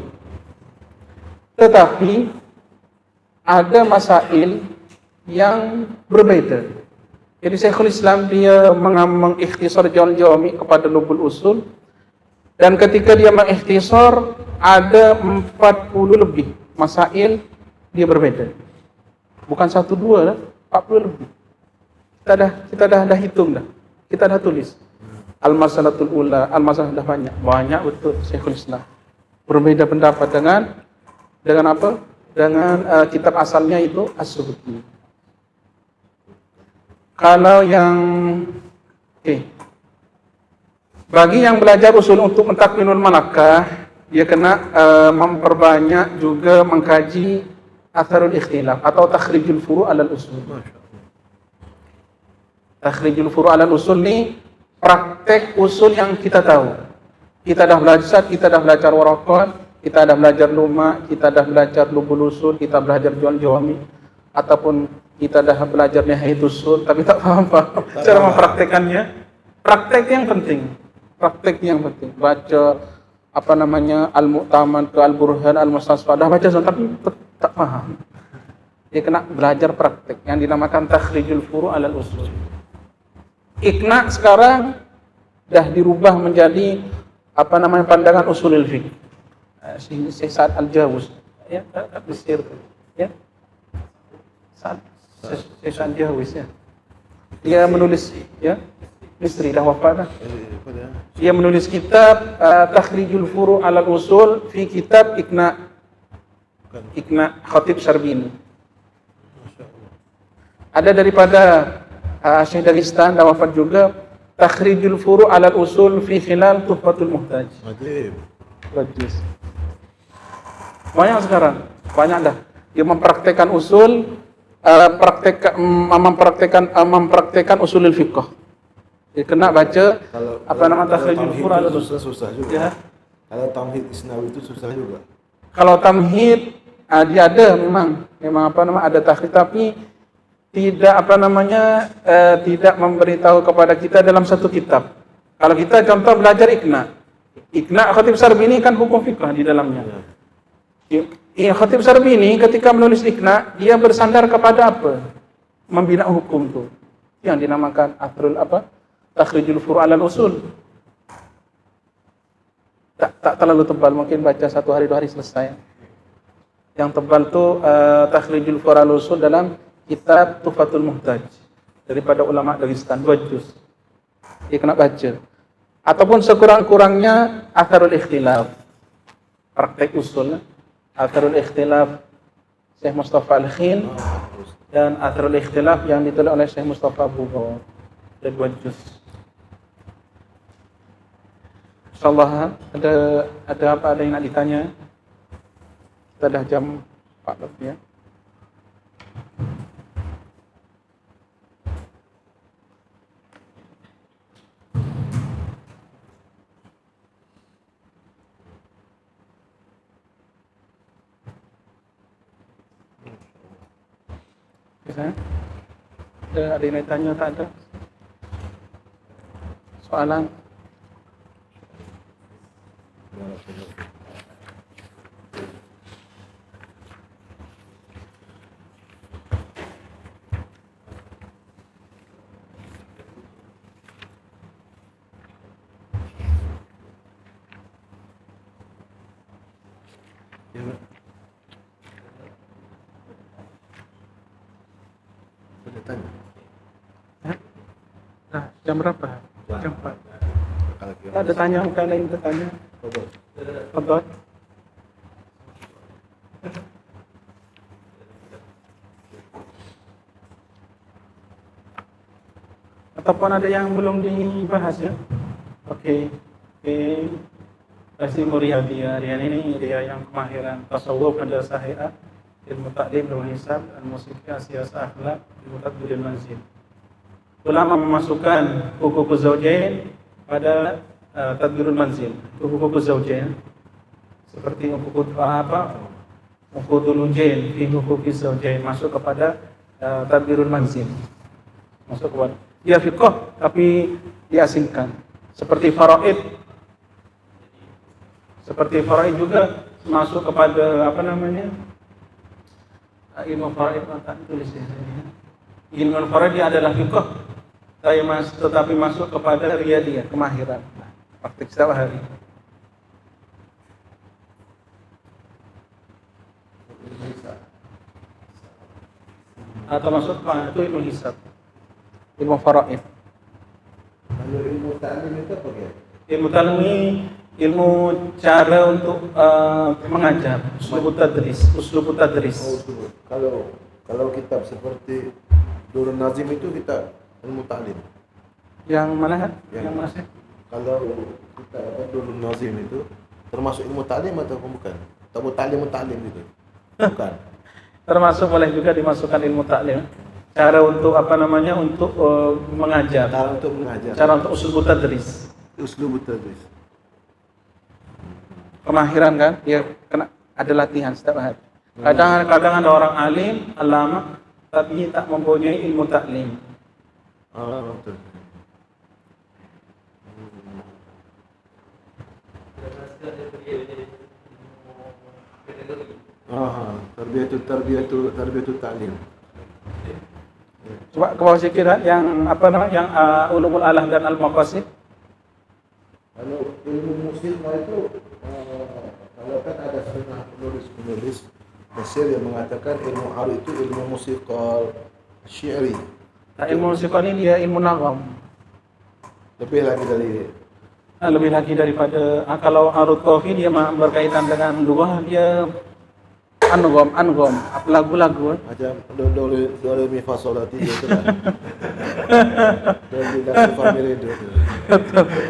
Tetapi ada masail yang berbeda. Jadi Syekhul Islam dia mengikhtisar jawami kepada lubul usul, dan ketika dia mengikhtisar ada 40 lebih masail dia berbeda. Bukan 1 2 dah, 40 lebih. Kita dah hitung dah. Kita dah tulis. Al-masalatul ula, al-masalah dah banyak betul Syekhul Islam. Berbeda pendapat dengan apa? Dengan kitab asalnya itu As-Subki. Kalau yang bagi yang belajar usul untuk mentakwinul malakah, dia kena memperbanyak juga mengkaji atharul ikhtilaf atau takhrijul furu' alal usul. Takhrijul furu' alal usul ni praktek usul yang kita tahu. Kita dah belajar waraqat, kita dah belajar luma, kita dah belajar lubul usul, kita belajar jawami, ataupun kita dah belajar nihayatul usul tapi tak faham cara mempraktekannya. Praktek yang penting. Baca al-mu'taman ke al-burhan al-mustasfa, dah baca tapi tak faham. Dia kena belajar praktek yang dinamakan takhrijul furu' alal usul. Iqna sekarang dah dirubah menjadi pandangan usulul fiqh. Syekh Sa'ad Al-Jawuz ya, kat Mesir ya. Syekh Sa'ad Al-Jawuz ya. Dia menulis ya, Misri dah wafat dah. Dia menulis kitab Takhrijul Furu' alal Usul fi kitab Iqna Khatib Syarbini. Ada daripada Syekh Dagestan dah wafat juga, Takhrijul Furu' alal Usul fi khilal Tuhfatul Muhtaj. Bagus. Banyak sekarang, banyak dah. Dia mempraktekkan usul, mempraktekkan usulul fiqh. Dia kena baca takhrijul furu' alal usul. Susah juga. Ya. Kalau tamhid isnawi itu susah juga. Kalau tamhid dia ada memang ada takhrij, tapi tidak tidak memberitahu kepada kita dalam satu kitab. Kalau kita contoh belajar Iqna Khatib Syarbini kan hukum fiqh di dalamnya. Khatib Syarbini ketika menulis Iqna, dia bersandar kepada apa? Membina hukum tu. Yang dinamakan Takhrijul Furu' alal Usul. Tak terlalu tebal, mungkin baca 1 hari 2 hari selesai. Yang tebal tu Takhrijul Furu' alal Usul dalam kitab Tuhfatul Muhtaj daripada ulama Dagestan, 2 juz. Dia kena baca. Ataupun sekurang-kurangnya Atharul Ikhtilaf, praktek usul, Atharul Ikhtilaf Syekh Mustafa Al-Khil, dan Atharul Ikhtilaf yang ditulis oleh Syekh Mustafa Bughor, dan 2 juz. InsyaAllah ada yang nak ditanya? Kita dah jam 4 lebih ya. Bisa? Ada yang tanya tak ada? Soalan? Ya, Pak. Boleh tanya? Nah, jam berapa? Jam 4. Kalau kira Ada tanya, bukan lain bertanya. Betul. Betul. Ataupun ada yang belum dibahas ya? Oke. Pasti mulia dia ini dia yang kemahiran tasawuf, madrasah hayat, ilmu taklim, ilmu hisab, al-musiqah, siyasah akhlak, ilmu tadbirul manzil. Ulama memasukkan huquq zaujain pada tadbirul manzil. Huquq zaujain seperti huquq huququl ujain fi huquq zaujain masuk kepada tadbirul manzil. Masuk kepada dia fiqh tapi diasingkan. Seperti faraid juga masuk kepada ilmu faraid, tak tulis ya. Ilmu faraid dia adalah fiqh tetapi masuk kepada riyadiyah, kemahiran, praktik setiap hari. Atau masuk itu ilmu hisab, ilmu faraid. Kalau ilmu ta'lim itu apa ya? Ilmu ta'lim ini ilmu cara untuk mengajar, uslubut tadris. Oh, kalau kitab seperti Durrun Nazim itu kita ilmu ta'lim. Yang mana? Yang mana sih? Kalau kita Durrun Nazim itu termasuk ilmu ta'lim atau bukan? Atau ta'lim gitu? Bukan. Termasuk boleh juga dimasukkan ilmu ta'lim. Cara untuk untuk mengajar. Cara untuk mengajar. Cara untuk uslubut tadris. Uslubut tadris. Kemahiran kan? Dia kena ada latihan setiap hari. Kadang ada orang alim, alama, tapi tak mempunyai ilmu taklim. Betul. Tarbiyatul ta'lim. Coba ke bawah sikit yang yang ulumul alah dan al-maqasid. Kalau ilmu musik itu kalau kan ada setengah penulis Mesir yang mengatakan ilmu arus itu ilmu musikal syi'ri. Nah, ilmu musikal ini dia ilmu nagam. Lebih lagi daripada kalau arut kofi dia berkaitan dengan lughah, dia angom lagu-lagu. Macam do mi fa sol la ti itu lah. Dari family itu.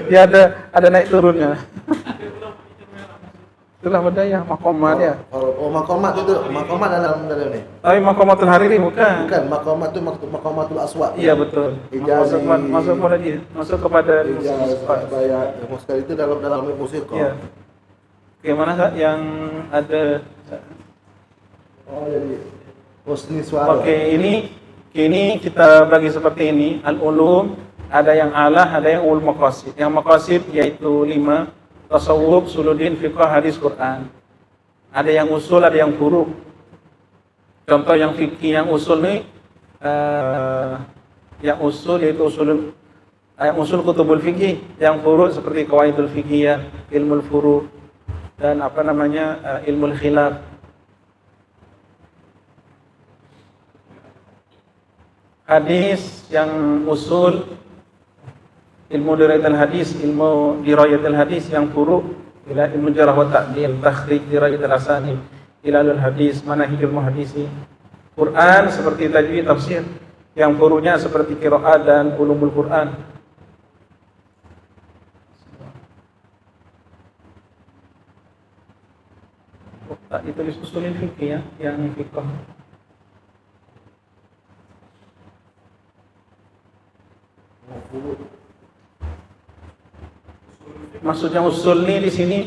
Ya ada naik turunnya. Itulah bedanya makomat ya. Makomat itu dalam ni. Tapi makomatul hariri bukan. Bukan, makomat itu makomatul aswad. Iya betul. Masuk pada dia. Masuk kepada bayat muskal itu dalam musik kok. Iya. Bagaimana yang ada jadi husni suara. Oke, ini kita bagi seperti ini. Al-ulum ada yang alah, ada yang ulum maqasid. Yang maqasid yaitu 5: tasawuf, suluddin, fiqh, hadis, Quran. Ada yang usul, ada yang furu'. Contoh yang fikih, yang usul nih, yang usul yaitu usul kutubul fikih. Yang furu' seperti qawaidul fiqhiyah, ilmul furu' dan ilmul khilaf. Hadis yang usul, ilmu dirayatul hadis, ilmu dirayatul hadis. Yang furu' ila ilmu jarh wa ta'dil, takhrij dirayatul asanid, ilalul hadis, manahijul muhaddisi. Quran seperti tajwid, tafsir. Yang furu'nya seperti qiraat dan ulumul Quran. Ditulis usulul fikih ya, yang fiqh. Maksudnya usul ini di sini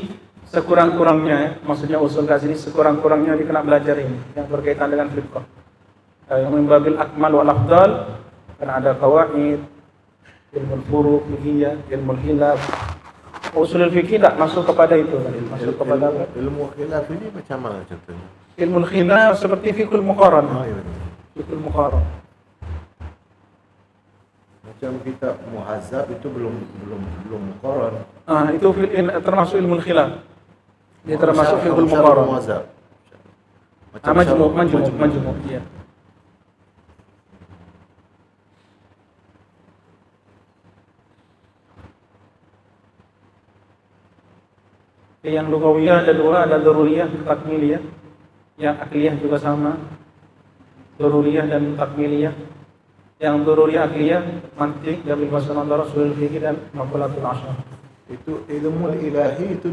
sekurang-kurangnya ya. Maksudnya usul kat sini sekurang-kurangnya dia kena belajar ini yang berkaitan dengan fiqh. Yang membabil akmal wal afdal Kan ada qawaid, ilmu furuq, fiqhiyah, ilmu hilaf. Usulul fikih tak masuk kepada itu, masuk kepada ilmu khilaf ini macam mana contohnya? ilmu khilaf seperti fiqhul muqaran. Iya. Fiqhul muqaran. Macam kitab Muhazzab itu belum Quran. Itu termasuk ilmu khilaf. Dia termasuk fiqhul muqaran. Muhazzab. Majmu', iya. Yang lughawiyah ada dua, ada daruriyah, takmiliyah. Yang akliyah juga sama. Daruriyah dan takmiliyah. Yang daruriyah akliyah mantiq dari bahasa Arab, usul fikih dan maqalatul asyar. Itu ilmu ilahi itu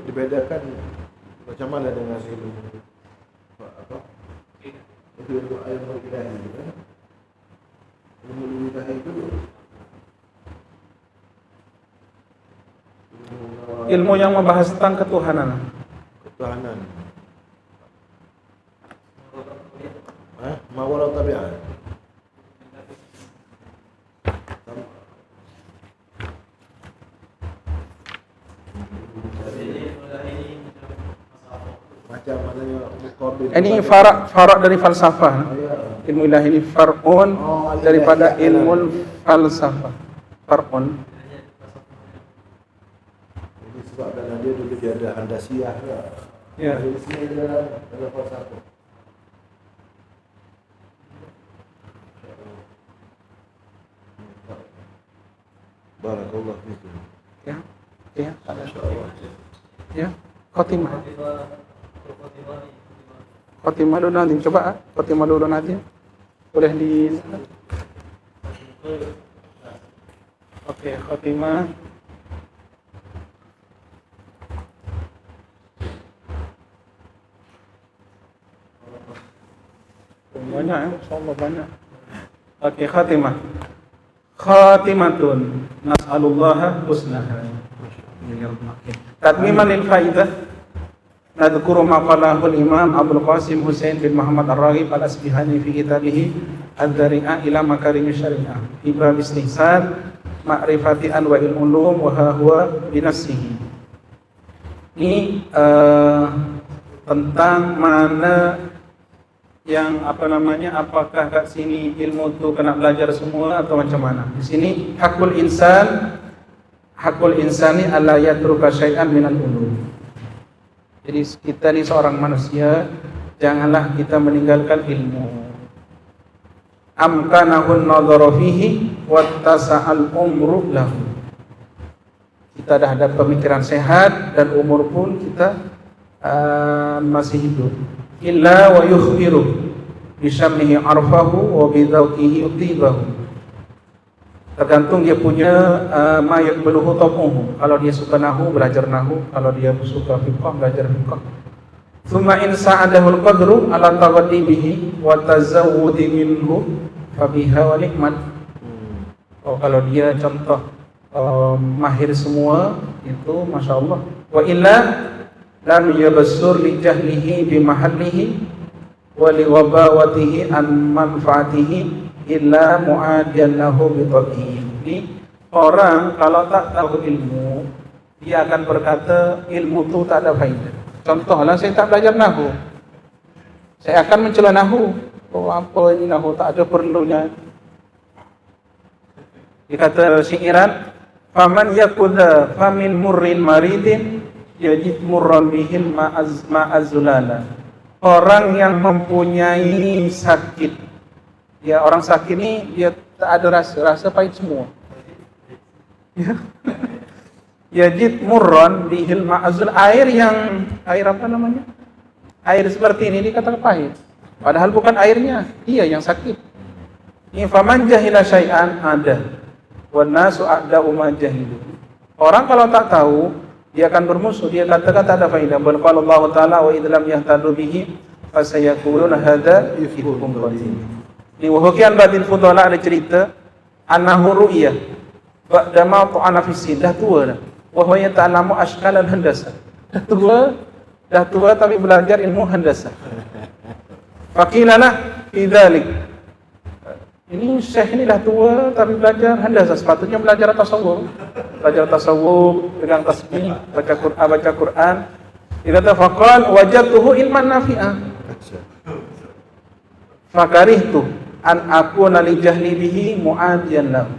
dibedakan macam mana dengan ilmu apa? Itu ilmu ilahi kan? Ilmu ilahi itu ilmu yang membahas tentang ketuhanan. Mawara tabi'at. Macam mananya muqabil. Ini farak dari falsafah. Ilmu ilahi ini far'un daripada ilmu falsafah. Far'un. Ini sebab dalam dia dulu dia ada handasiyah lah. Ya. Di sini dalam falsafah. Barakallah fikum. Ya. Masyaallah. Ya. Khotimah. Khotimah dulu nanti, coba khotimah dulu nanti. Boleh di Oke, khotimah. Banyak ya, insyaallah banyak. Oke, khotimah. Khatimatun nas'alullaha husnaha. Tatmiman lil faidah nadhkuru ma qalahu al-Imam Abdul Qasim Husain bin Muhammad Ar-Raghib Al-Asbihani fi kitabih Ad-Dhari'ah ila Makarim Syariah fi bab istihsan ma'rifati anwa'il ulum wa huwa bi nafsihi. Ini tentang mana yang apakah kat sini ilmu tu kena belajar semua atau macam mana? Di sini hakul insani alla yatruka syai'an minal ulum. Jadi kita ni seorang manusia, janganlah kita meninggalkan ilmu. Amkanahun nadhara fihi wattasa'al umru lahu. Kita dah ada pemikiran sehat dan umur pun kita masih hidup. Illa wa yukhbiru bisyamnihi arfahu wa bidhauqihi utibahu. Tergantung dia punya mayat beluhu tabuhu. Kalau dia suka nahu, belajar nahu. Kalau dia suka fiqh, belajar fiqh. Thumma in sa'adahul qadru ala tawaddi bihi wa tazawwudi minhu fabiha wa ni'mat. Kalau dia contoh mahir semua itu Masya Allah. Wa illa lam yabassur li jahlihi bi mahallihi wa li wabawatihi an manfaatihi illa mu'adiyan lahu bi tabihi. Jadi orang kalau tak tahu ilmu, dia akan berkata ilmu itu tak ada faedah. Contohlah saya tak belajar nahwu, saya akan mencela nahwu. Oh apa ini nahwu, tak ada perlunya. Dikata syairan, faman yakudha famin murrin maridin yajid murran bihil ma'azulala. Orang yang mempunyai sakit, ya orang sakit ini dia tak ada rasa pahit semua. Yajid murran bihil ma'azul, air apa namanya? Air seperti ini dikatakan pahit. Padahal bukan airnya, dia yang sakit. Ini faman jahila syai'an ada. Wan nasu a'da'u ma jahilu. Orang kalau tak tahu, dia akan bermusuh, dia katakan tak ada faedah. Bal qala Allah Ta'ala wa idlam yahtadu bihi fasayaquluna hadza ifkum qadim. Di wahukian batin fudala ada cerita annahu ru'ya ba'da ma ta'ana fi sidah tua dah. Wa huwa yata'allamu ashkal al-handasah. Dah tua tapi belajar ilmu handasah. Faqilalah fi dzalik. Ini syekh ini dah tua tapi belajar handasa, sepatutnya belajar tasawuf. Belajar tasawuf, pegang tasbih, baca Quran. Idza tafaqal wajadtuhu ilman nafi'ah. Fakarihtu an akuna li jahli bihi mu'adiyan lahu.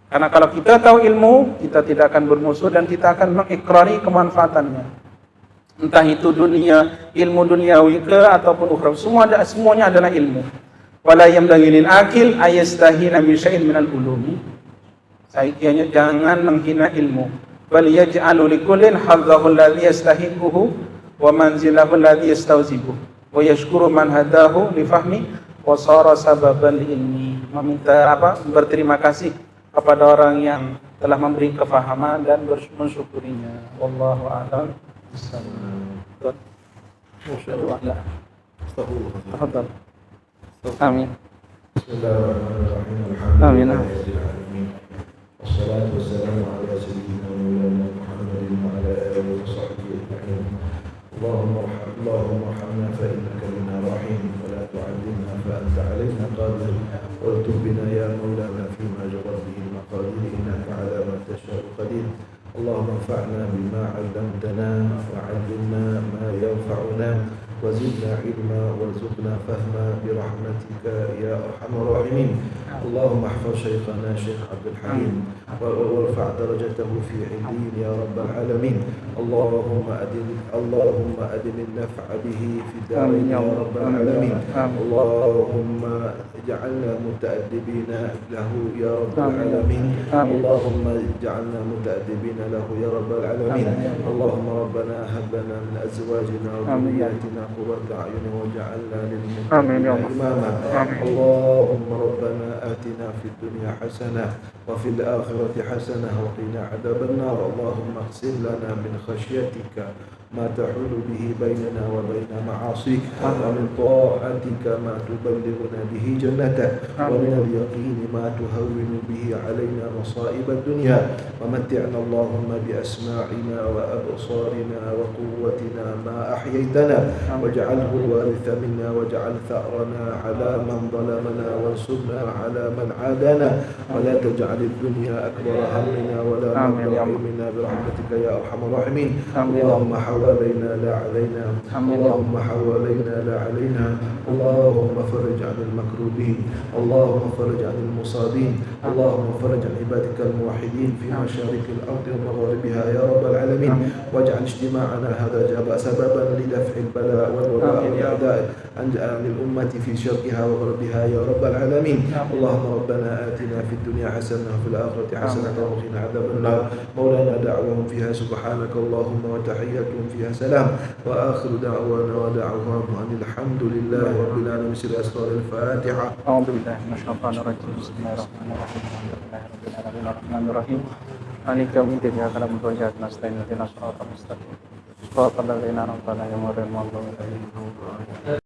Karena kalau kita tahu ilmu, kita tidak akan bermusuh dan kita akan mengikrari kemanfaatannya. Entah itu dunia, ilmu duniawi ke ataupun ukhrawi, semuanya adalah ilmu. Wala yambaghi lil akil ayastahina bi syai'in minal ulumi. Sebaiknya jangan menghina ilmu. Bal yaj'alu likullin hadzahu alladhi yastahiquhu wa manzilahu alladhi yastawzibuhu wa yashkuru man hadahu li fahmi wa sara sababan li ilmi. Meminta berterima kasih kepada orang yang telah memberi kefahaman dan mensyukurinya. Wallahu a'lam bishawab. Tafadhal. Amin. Bismillahirrahmanirrahim. Amin. Wassalatu wassalamu ala sayyidina Maulana Muhammadin wa ala alihi wa sahbihi ajma'in. Allahumma arhamna fa innaka bina rahim wa la tu'adzibna fa anta 'alaina qadir. Waltuf bina ya Maulana fima jarat bihi al-maqadir innaka 'ala ma tasha'u qadir. Allahumma anfa'na bima 'allamtana wa 'allimna ma yanfa'una وزدنا علما وارزقنا فهما برحمتك يا ارحم الراحمين. اللهم احفظ شيخنا شيخ عبد الحليم وارفع درجته في عليين يا رب العالمين. اللهم أدم النفع به في الدارين يا رب العالمين. اللهم اجعلنا متأدبين له يا رب العالمين. اللهم اجعلنا متأدبين له يا رب العالمين. اللهم ربنا هب لنا من ازواجنا وذرياتنا قرة أعين وجعلنا للمتقين إماما. اللهم ربنا آتنا في الدنيا حسنة وفي الآخرة حسنة وقنا عذاب النار. اللهم اقسم لنا من خشيتك ما تحول به بيننا وبين معاصيك ومن طاعتك ما تبلغنا به جنتك ومن اليقين ما تهون به علينا مصائب الدنيا. ومتعنا اللهم بأسماعنا وأبصارنا وقوتنا ما أحييتنا واجعله الوارث منا واجعل ثأرنا على من ظلمنا وانصرنا على من عادانا ولا تجعل الدنيا أكبر همنا ولا مبلغ علمنا برحمتك يا أرحم الراحمين. اللهم حوالينا لا علينا. اللهم حوالينا لا علينا. اللهم فرج عن المكروبين. اللهم فرج عن المصابين. اللهم فرج عن عبادك الموحدين في مشارق الأرض ومغاربها يا رب العالمين. واجعل اجتماعنا هذا سببا لدفع البلاء والوباء والأعداء عن الأمة في شرقها وغربها يا رب العالمين. اللهم ربنا آتنا في الدنيا حسنة وفي الآخرة حسنة وقنا عذاب النار. مولانا دعوهم فيها سبحانك اللهم وتحياتهم فيها سلام وآخر دعوانا ودعواهم أن الحمد لله رب العالمين. سر أسرار الفاتحة. أعوذ بالله من الشيطان الرجيم. بسم الله الرحمن الرحيم. الحمد لله رب العالمين الرحمن الرحيم مالك يوم الدين إياك نعبد وإياك نستعين اهدنا الصراط المستقيم صراط الذين أنعمت عليهم غير المغضوب عليهم